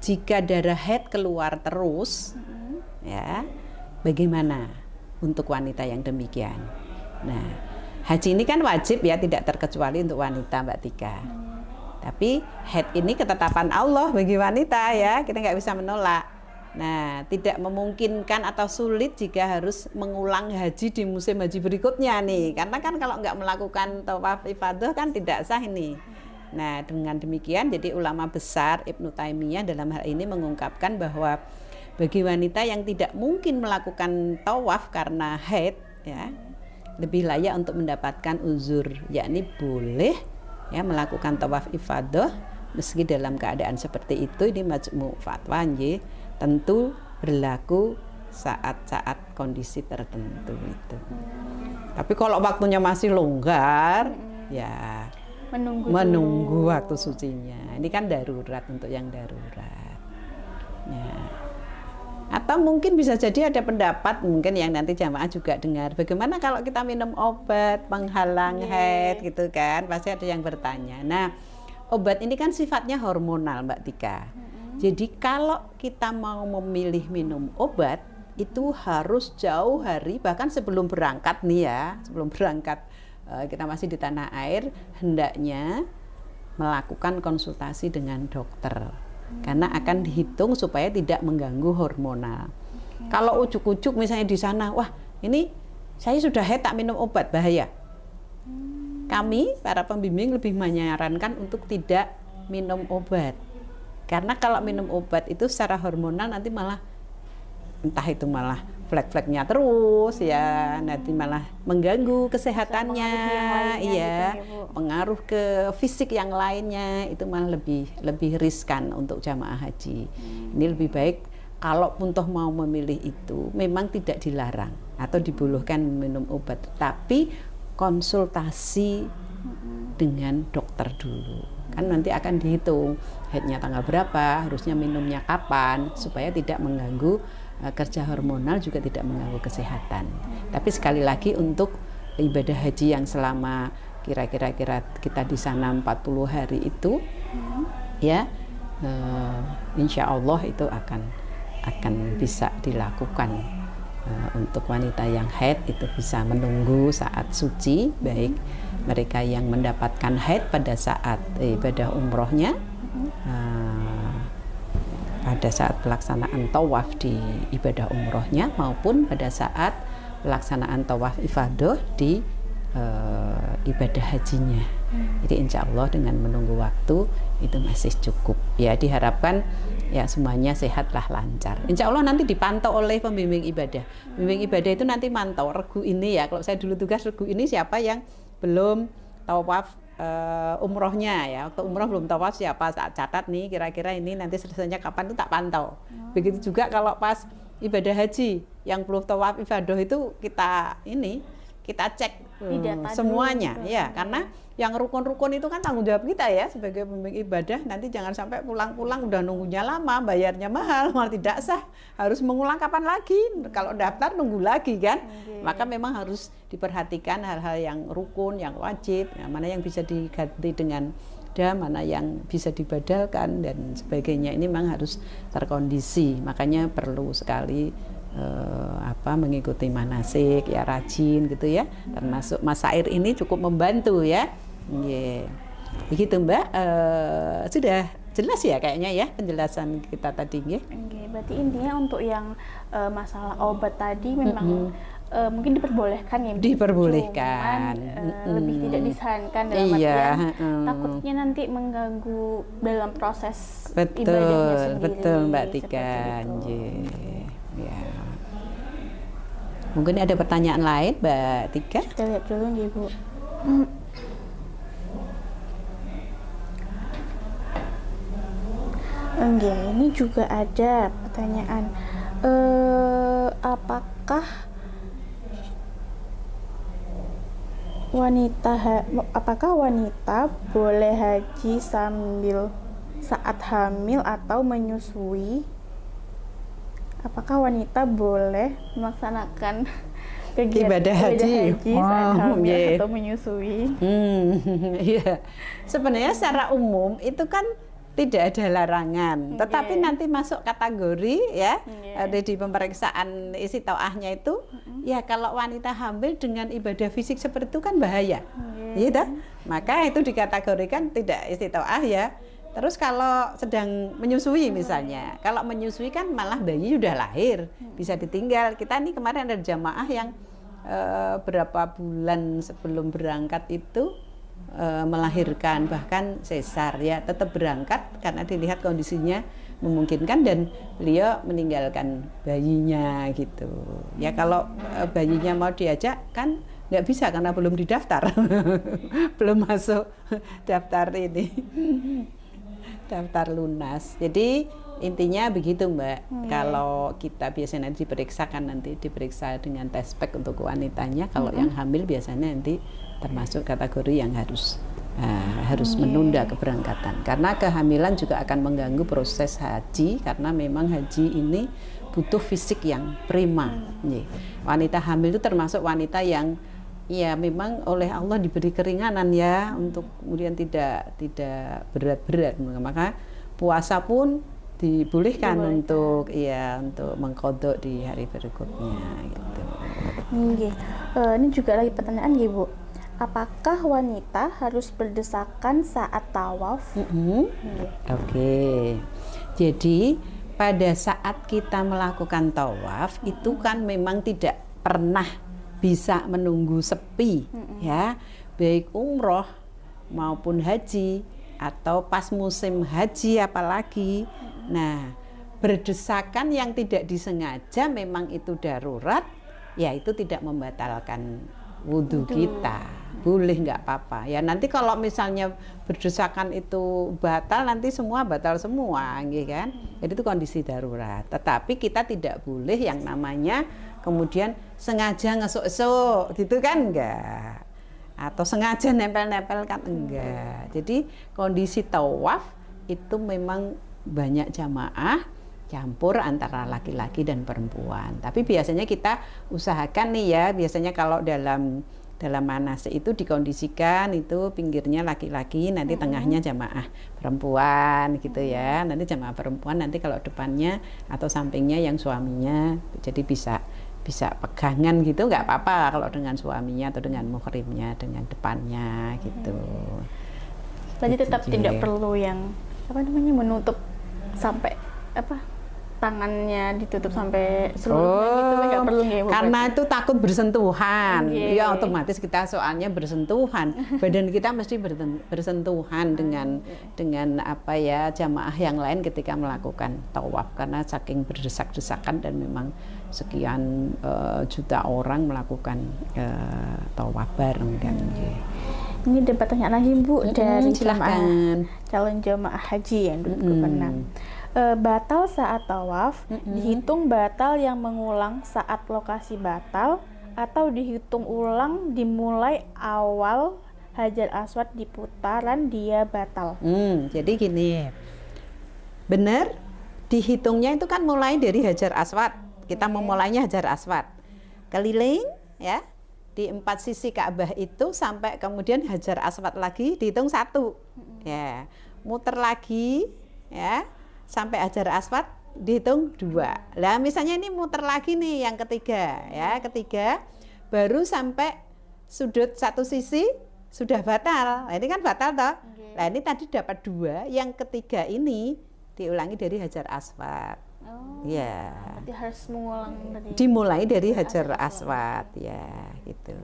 jika darah haid keluar terus, ya, bagaimana untuk wanita yang demikian? Nah, haji ini kan wajib ya, tidak terkecuali untuk wanita Mbak Tika. Tapi haid ini ketetapan Allah bagi wanita ya, kita nggak bisa menolak. Nah, tidak memungkinkan atau sulit jika harus mengulang haji di musim haji berikutnya nih, karena kan kalau nggak melakukan tawaf ifadah kan tidak sah ini. Nah, dengan demikian jadi ulama besar Ibnu Taimiyah dalam hal ini mengungkapkan bahwa bagi wanita yang tidak mungkin melakukan tawaf karena haid ya, lebih layak untuk mendapatkan uzur, yakni boleh ya melakukan tawaf ifadah meski dalam keadaan seperti itu. Ini majmu' fatwa nggih, tentu berlaku saat-saat kondisi tertentu itu. Tapi kalau waktunya masih longgar ya menunggu waktu sucinya. Ini kan darurat, untuk yang darurat ya. Atau mungkin bisa jadi ada pendapat mungkin yang nanti jamaah juga dengar, bagaimana kalau kita minum obat penghalang haid gitu kan, pasti ada yang bertanya. Nah, obat ini kan sifatnya hormonal Mbak Tika. Jadi kalau kita mau memilih minum obat itu harus jauh hari, bahkan sebelum berangkat nih ya, sebelum berangkat kita masih di tanah air, hendaknya melakukan konsultasi dengan dokter, karena akan dihitung supaya tidak mengganggu hormonal. Kalau ujuk-ujuk misalnya di sana, wah ini saya sudah haid tak minum obat, bahaya. Kami para pembimbing lebih menyarankan untuk tidak minum obat, karena kalau minum obat itu secara hormonal nanti malah entah itu malah flek-fleknya terus ya, nanti malah mengganggu kesehatannya, iya, gitu, pengaruh ke fisik yang lainnya, itu malah lebih riskan untuk jamaah haji. Ini lebih baik kalau pun toh mau memilih itu memang tidak dilarang atau dibolehkan minum obat, tapi konsultasi dengan dokter dulu. Kan nanti akan dihitung haidnya tanggal berapa, harusnya minumnya kapan, supaya tidak mengganggu kerja hormonal, juga tidak mengganggu kesehatan. Tapi sekali lagi untuk ibadah haji yang selama kira-kira kita di sana 40 hari itu ya, insya Allah itu akan bisa dilakukan. Untuk wanita yang haid itu bisa menunggu saat suci, baik mereka yang mendapatkan haid pada saat ibadah umrohnya, pada saat pelaksanaan tawaf di ibadah umrohnya, maupun pada saat pelaksanaan tawaf ifadah di ibadah hajinya. Jadi insya Allah dengan menunggu waktu itu masih cukup ya, diharapkan ya semuanya sehatlah, lancar. Insya Allah nanti dipantau oleh pembimbing ibadah. Pembimbing ibadah itu nanti mantau regu ini ya, kalau saya dulu tugas regu ini siapa yang belum tawaf umrohnya ya, waktu umroh belum tawaf siapa, saat catat nih kira-kira ini nanti selesainya kapan, itu tak pantau. Begitu juga kalau pas ibadah haji yang belum tawaf ifadah itu kita cek semuanya ya, karena yang rukun-rukun itu kan tanggung jawab kita ya sebagai pembimbing ibadah. Nanti jangan sampai pulang-pulang udah nunggunya lama, bayarnya mahal, malah tidak sah, harus mengulang kapan lagi, kalau daftar nunggu lagi kan. Maka memang harus diperhatikan hal-hal yang rukun, yang wajib, mana yang bisa diganti dengan mana yang bisa dibadalkan dan sebagainya. Ini memang harus terkondisi, makanya perlu sekali mengikuti manasik ya, rajin gitu ya, termasuk masair ini cukup membantu ya. Begitu Mbak, sudah jelas ya kayaknya ya penjelasan kita tadi ya. Berarti intinya untuk yang masalah obat tadi memang mungkin diperbolehkan ya, diperbolehkan, lebih tidak disarankan dalam artian takutnya nanti mengganggu dalam proses ibadahnya sendiri. Betul Mbak Tika. Ya. Mungkin ada pertanyaan lain Mbak Tika? Kita lihat dulu nih Bu. Oke, ini juga ada pertanyaan. Apakah wanita boleh haji sambil saat hamil atau menyusui? Apakah wanita boleh melaksanakan kegiatan ibadah haji saat hamil yeah. atau menyusui? Iya, sebenarnya secara umum itu kan tidak ada larangan, tetapi nanti masuk kategori ya ada di pemeriksaan istitoahnya itu ya kalau wanita hamil dengan ibadah fisik seperti itu kan bahaya, gitu. Maka itu dikategorikan tidak istitoah ya. Terus kalau sedang menyusui misalnya, kalau menyusui kan malah bayi sudah lahir bisa ditinggal. Kita nih kemarin ada jamaah yang berapa bulan sebelum berangkat itu melahirkan bahkan sesar ya, tetap berangkat karena dilihat kondisinya memungkinkan dan beliau meninggalkan bayinya gitu ya. Kalau bayinya mau diajak kan nggak bisa karena belum didaftar belum masuk daftar ini daftar lunas. Jadi intinya begitu Mbak. Kalau kita biasanya nanti diperiksa dengan tes pack untuk wanitanya. Kalau yang hamil biasanya nanti termasuk kategori yang harus menunda keberangkatan karena kehamilan juga akan mengganggu proses haji karena memang haji ini butuh fisik yang prima. Wanita hamil itu termasuk wanita yang ya memang oleh Allah diberi keringanan ya untuk kemudian tidak berat-berat, maka puasa pun dibolehkan untuk mengqadha di hari berikutnya gitu. Ini juga lagi pertanyaan ya Bu. Apakah wanita harus berdesakan saat tawaf? Oke. Jadi pada saat kita melakukan tawaf itu kan memang tidak pernah bisa menunggu sepi ya, baik umroh maupun haji atau pas musim haji apalagi. Nah, berdesakan yang tidak disengaja memang itu darurat, ya itu tidak membatalkan wudhu kita. Boleh nggak apa-apa ya. Nanti kalau misalnya berdesakan itu batal, nanti semua batal semua gitu kan. Jadi itu kondisi darurat. Tetapi kita tidak boleh yang namanya kemudian sengaja ngesuk-esuk gitu kan, enggak. Atau sengaja nempel-nempel kan enggak. Jadi kondisi tawaf itu memang banyak jamaah campur antara laki-laki dan perempuan. Tapi biasanya kita usahakan nih ya, biasanya kalau dalam manasik itu dikondisikan itu pinggirnya laki-laki, nanti tengahnya jamaah perempuan gitu ya. Nanti jamaah perempuan, nanti kalau depannya atau sampingnya yang suaminya, jadi bisa pegangan gitu, nggak apa-apa kalau dengan suaminya atau dengan muhrimnya, dengan depannya gitu. Jadi tetap tidak perlu yang menutup sampai tangannya ditutup sampai seluruhnya gitu, nggak perlu ya Bu? Karena itu takut bersentuhan, ya otomatis kita soalnya bersentuhan, badan kita mesti bersentuhan dengan apa ya jamaah yang lain ketika melakukan tawaf karena saking berdesak-desakan dan memang sekian juta orang melakukan tawaf bareng kan. Ini ada pertanyaan lagi Bu dari calon jamaah haji yang dulu pernah. Batal saat tawaf dihitung batal yang mengulang saat lokasi batal atau dihitung ulang dimulai awal Hajar Aswad di putaran dia batal. Jadi gini, benar dihitungnya itu kan mulai dari Hajar Aswad. Kita memulainya Hajar Aswad, keliling ya di 4 sisi Ka'bah itu sampai kemudian Hajar Aswad lagi dihitung 1 ya, muter lagi ya sampai Hajar Aswad dihitung 2. Lah misalnya ini muter lagi nih yang ketiga ya, baru sampai sudut satu sisi sudah batal. Nah, ini kan batal toh. Nah ini tadi dapat 2, yang ketiga ini diulangi dari Hajar Aswad. Ya. Berarti harus mengulang dimulai dari Hajar Aswad ya gitu.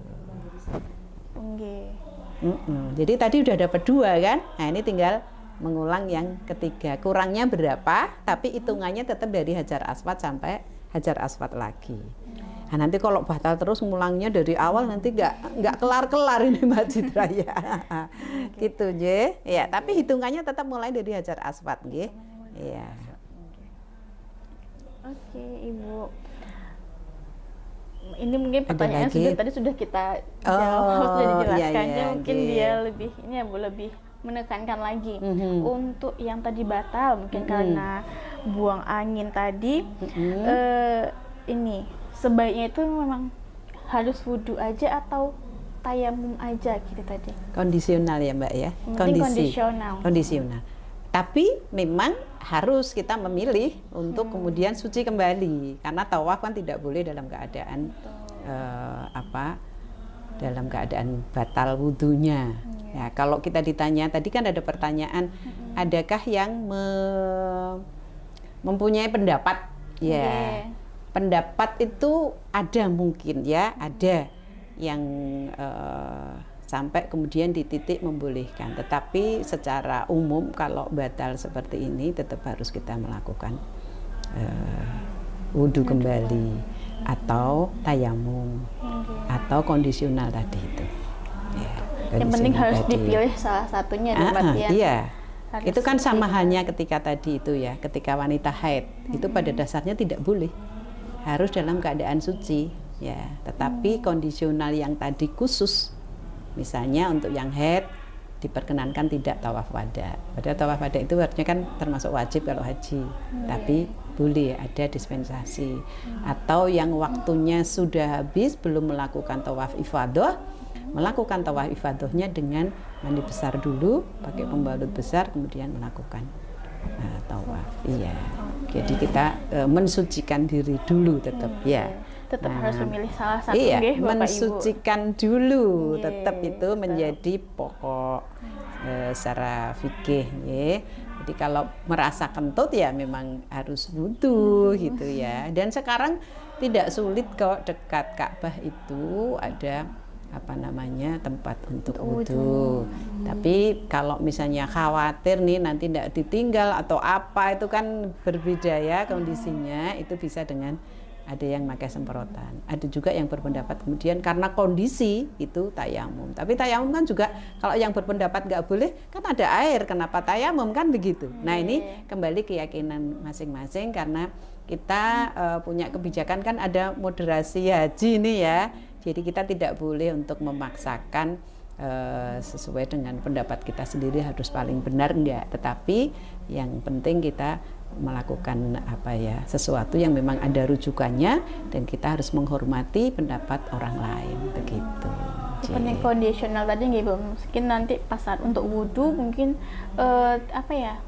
Jadi tadi udah dapat 2 kan. Nah ini tinggal mengulang yang ketiga, kurangnya berapa tapi hitungannya tetap dari Hajar Aswad sampai Hajar Aswad lagi. Nah nanti kalau batal terus ngulangnya dari awal nanti nggak kelar ini Mbak Citra ya. Gitu je ya, tapi hitungannya tetap mulai dari Hajar Aswad nggih Iya. Oke, Ibu. Ini mungkin pertanyaan tadi sudah kita jawab, sudah dijelaskannya. Mungkin dia lebih ini ya Bu, lebih menekankan lagi untuk yang tadi batal mungkin karena buang angin tadi. Ini sebaiknya itu memang harus wudhu aja atau tayamum aja gitu tadi? Kondisional ya Mbak ya. Kondisional. Tapi memang harus kita memilih untuk kemudian suci kembali, karena tawaf kan tidak boleh dalam keadaan dalam keadaan batal wudhunya. Ya, kalau kita ditanya tadi kan ada pertanyaan, adakah yang mempunyai pendapat? Ya, pendapat itu ada mungkin ya, ada yang sampai kemudian di titik membolehkan, tetapi secara umum kalau batal seperti ini tetap harus kita melakukan wudhu kembali atau tayamum atau kondisional tadi itu. Ya, yang penting harus dipilih salah satunya. Iya, itu kan sama halnya ketika tadi itu ya, ketika wanita haid itu pada dasarnya tidak boleh, harus dalam keadaan suci ya, tetapi kondisional yang tadi khusus. Misalnya untuk yang haid diperkenankan tidak tawaf wada. Padahal tawaf wada itu artinya kan termasuk wajib kalau haji. Tapi boleh ada dispensasi. Atau yang waktunya sudah habis belum melakukan tawaf ifadah, melakukan tawaf ifadahnya dengan mandi besar dulu, pakai pembalut besar kemudian melakukan tawaf. Iya. Jadi kita mensucikan diri dulu tetap ya. Tetap harus memilih salah satu. Iya, mensucikan dulu tetap itu menjadi pokok secara fikih ya. Jadi kalau merasa kentut ya memang harus wudhu gitu ya. Dan sekarang tidak sulit kok, dekat Ka'bah itu ada tempat untuk wudhu. Tapi kalau misalnya khawatir nih nanti tidak ditinggal atau apa, itu kan berbeda ya kondisinya. Itu bisa dengan ada yang pakai semprotan, ada juga yang berpendapat kemudian karena kondisi itu tayamum. Tapi tayamum kan juga kalau yang berpendapat nggak boleh, kan ada air, kenapa tayamum kan begitu. Nah ini kembali keyakinan masing-masing, karena kita punya kebijakan kan ada moderasi haji ini ya. Jadi kita tidak boleh untuk memaksakan sesuai dengan pendapat kita sendiri harus paling benar, enggak. Tetapi yang penting kita melakukan sesuatu yang memang ada rujukannya dan kita harus menghormati pendapat orang lain begitu. Penting kondisional tadi nggak Bu, mungkin nanti pas saat untuk wudhu mungkin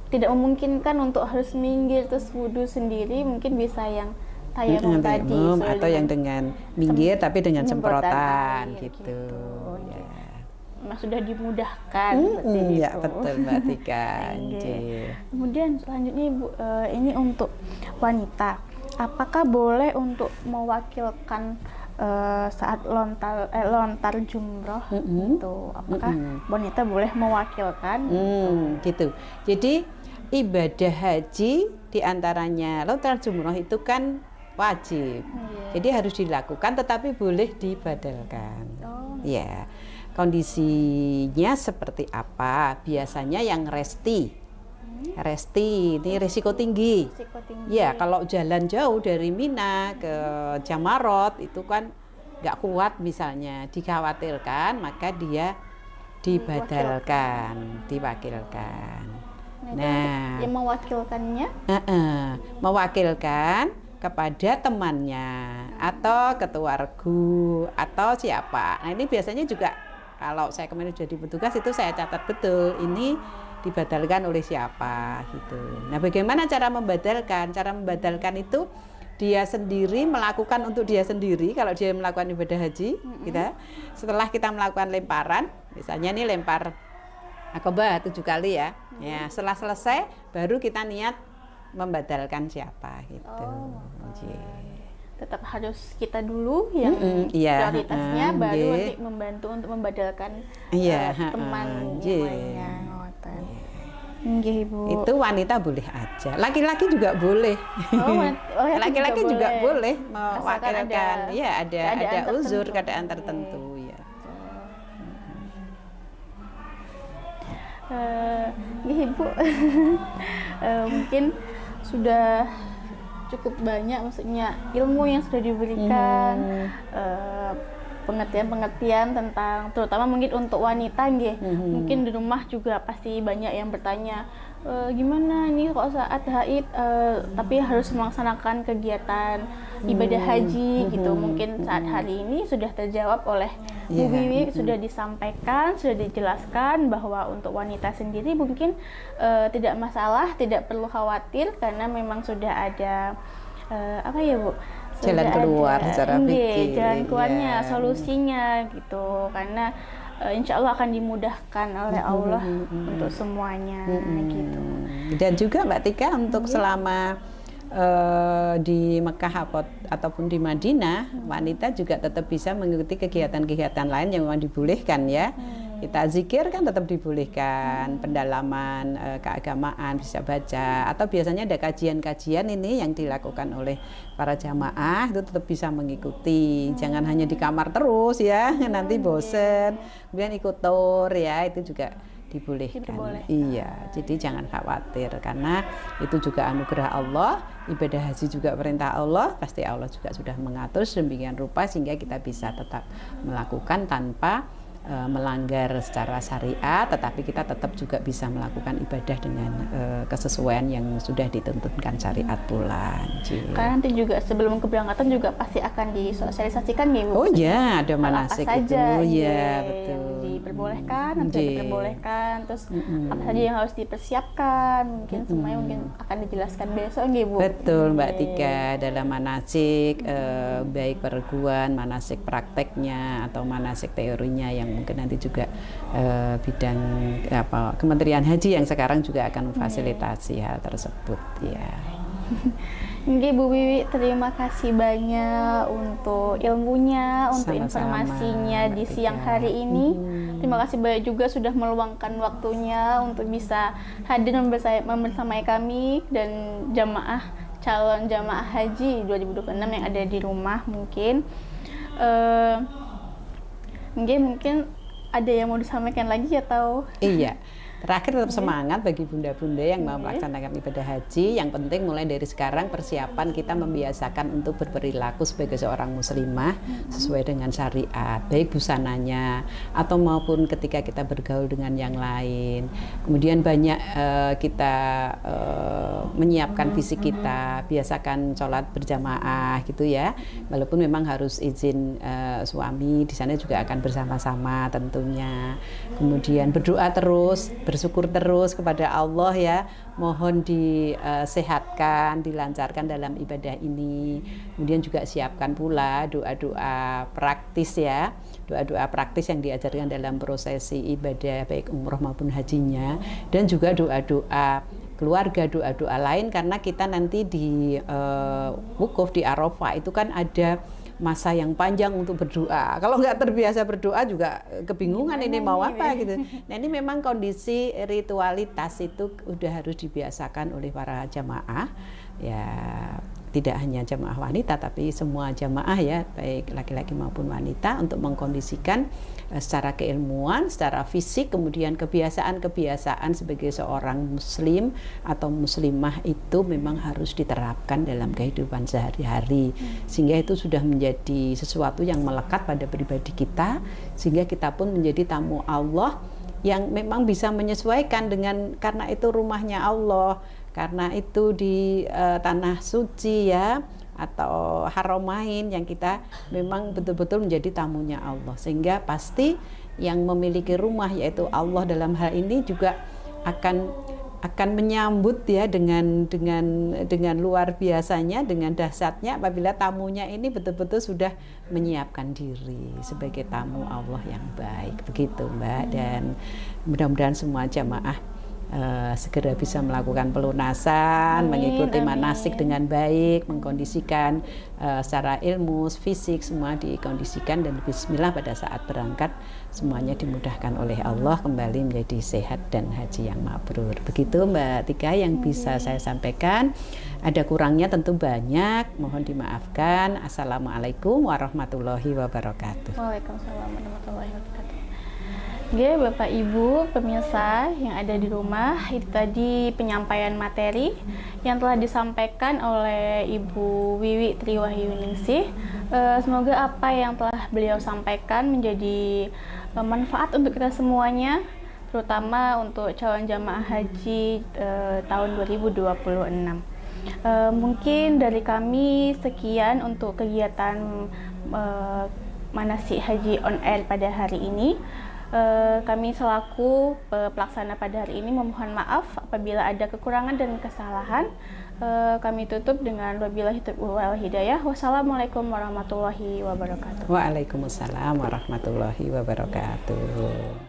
tidak memungkinkan untuk harus minggir terus wudhu sendiri, mungkin bisa yang tayamum tadi atau yang dengan minggir tapi dengan semprotan gitu. Ya. Sudah dimudahkan seperti ya, betul Mbak Tika. Kemudian selanjutnya Ibu, ini untuk wanita, apakah boleh untuk mewakilkan saat lontar jumroh itu, apakah wanita boleh mewakilkan gitu. Jadi ibadah haji diantaranya lontar jumroh itu kan wajib, jadi harus dilakukan, tetapi boleh dibadalkan. Ya. Kondisinya seperti apa? Biasanya yang resti ini risiko tinggi. Ya, kalau jalan jauh dari Mina ke Jamarot itu kan nggak kuat misalnya, dikhawatirkan, maka dia diwakilkan. Nah, yang mewakilkannya? Mewakilkan kepada temannya atau ketua regu atau siapa. Nah ini biasanya juga kalau saya kemarin jadi petugas itu saya catat betul ini dibadalkan oleh siapa gitu. Nah bagaimana cara membadalkan? Cara membadalkan itu dia sendiri melakukan untuk dia sendiri kalau dia melakukan ibadah haji. Setelah kita melakukan lemparan, misalnya nih lempar akobah 7 kali ya. Ya setelah selesai baru kita niat membadalkan siapa gitu. Tetap harus kita dulu yang prioritasnya, baru nanti membantu untuk membadalkan teman lainnya. Bu. Itu wanita boleh aja, laki-laki juga boleh. Laki-laki juga boleh mewakilkan. Iya, ada uzur, keadaan tertentu ya. Ibu mungkin sudah cukup banyak, maksudnya ilmu yang sudah diberikan, pengertian-pengertian tentang, terutama mungkin untuk wanita nggih. Mungkin di rumah juga pasti banyak yang bertanya, gimana ini kok saat haid tapi harus melaksanakan kegiatan ibadah haji gitu. Mungkin saat hari ini sudah terjawab oleh Bu Wiwi, sudah disampaikan, sudah dijelaskan bahwa untuk wanita sendiri mungkin tidak masalah, tidak perlu khawatir karena memang sudah ada apa ya Bu? Jalan keluar secara fikih, jalan keluarnya, solusinya gitu, karena insya Allah akan dimudahkan oleh Allah untuk semuanya gitu. Dan juga Mbak Tika untuk selama di Mekah ataupun di Madinah, wanita juga tetap bisa mengikuti kegiatan-kegiatan lain yang memang dibolehkan ya. Kita zikir kan tetap dibolehkan, pendalaman keagamaan bisa baca, atau biasanya ada kajian-kajian ini yang dilakukan oleh para jamaah itu tetap bisa mengikuti. Jangan hanya di kamar terus ya, nanti bosen. Kemudian ikut tour ya, itu juga dibolehkan. Iya, jadi jangan khawatir karena itu juga anugerah Allah, ibadah haji juga perintah Allah, pasti Allah juga sudah mengatur sedemikian rupa sehingga kita bisa tetap melakukan tanpa melanggar secara syariat, tetapi kita tetap juga bisa melakukan ibadah dengan kesesuaian yang sudah ditentukan syariat pula. Karena nanti juga sebelum keberangkatan juga pasti akan disosialisasikan ya Bu. Oh ya, ada manasik itu. Ya, betul. Diperbolehkan, nanti diperbolehkan, terus apa saja yang harus dipersiapkan, mungkin semuanya mungkin akan dijelaskan besok nggih Bu. Betul Mbak Tika, dalam manasik baik perguruan, manasik prakteknya atau manasik teorinya yang mungkin nanti juga bidang Kementerian Haji yang sekarang juga akan memfasilitasi hal tersebut ya. Nggih Bu Wiwi, terima kasih banyak untuk ilmunya, untuk informasinya di siang hari ini. Terima kasih banyak juga sudah meluangkan waktunya untuk bisa hadir membersamai kami dan calon jamaah haji 2026 yang ada di rumah mungkin. Mungkin ada yang mau disampaikan lagi atau? Iya. Terakhir tetap semangat bagi bunda-bunda yang mau melaksanakan ibadah haji. Yang penting mulai dari sekarang persiapan kita membiasakan untuk berperilaku sebagai seorang muslimah sesuai dengan syariat, baik busananya atau maupun ketika kita bergaul dengan yang lain. Kemudian banyak kita menyiapkan fisik kita, biasakan sholat berjamaah gitu ya. Walaupun memang harus izin suami, di sana juga akan bersama-sama tentunya. Kemudian berdoa terus, bersyukur terus kepada Allah ya, mohon disehatkan, dilancarkan dalam ibadah ini. Kemudian juga siapkan pula doa-doa praktis ya, doa-doa praktis yang diajarkan dalam prosesi ibadah baik umroh maupun hajinya, dan juga doa-doa keluarga, doa-doa lain karena kita nanti di wukuf di Arafah itu kan ada masa yang panjang untuk berdoa. Kalau nggak terbiasa berdoa juga kebingungan ini mau apa gitu. Nah ini memang kondisi ritualitas itu udah harus dibiasakan oleh para jamaah ya, tidak hanya jamaah wanita tapi semua jamaah ya, baik laki-laki maupun wanita, untuk mengkondisikan secara keilmuan, secara fisik, kemudian kebiasaan-kebiasaan sebagai seorang muslim atau muslimah itu memang harus diterapkan dalam kehidupan sehari-hari, sehingga itu sudah menjadi sesuatu yang melekat pada pribadi kita, sehingga kita pun menjadi tamu Allah yang memang bisa menyesuaikan dengan, karena itu rumahnya Allah, karena itu di tanah suci ya, atau haramain yang kita memang betul-betul menjadi tamunya Allah, sehingga pasti yang memiliki rumah yaitu Allah dalam hal ini juga akan menyambut ya dengan luar biasanya, dengan dahsyatnya apabila tamunya ini betul-betul sudah menyiapkan diri sebagai tamu Allah yang baik, begitu Mbak. Dan mudah-mudahan semua jamaah segera bisa melakukan pelunasan, mengikuti manasik dengan baik, mengkondisikan secara ilmu, fisik semua dikondisikan, dan bismillah pada saat berangkat semuanya dimudahkan oleh Allah kembali menjadi sehat dan haji yang mabrur. Begitu Mbak Tika yang bisa saya sampaikan. Ada kurangnya tentu banyak, mohon dimaafkan. Assalamualaikum warahmatullahi wabarakatuh. Waalaikumsalam warahmatullahi wabarakatuh. Oke, Bapak Ibu pemirsa yang ada di rumah, itu tadi penyampaian materi yang telah disampaikan oleh Ibu Wiwi Triwahyuningsih. Semoga apa yang telah beliau sampaikan menjadi manfaat untuk kita semuanya, terutama untuk calon jamaah haji tahun 2026. Mungkin dari kami sekian untuk kegiatan manasik haji on air pada hari ini. Kami selaku pelaksana pada hari ini memohon maaf apabila ada kekurangan dan kesalahan. Kami tutup dengan wabillahi taufiq wal hidayah. Wassalamualaikum warahmatullahi wabarakatuh. Waalaikumsalam warahmatullahi wabarakatuh.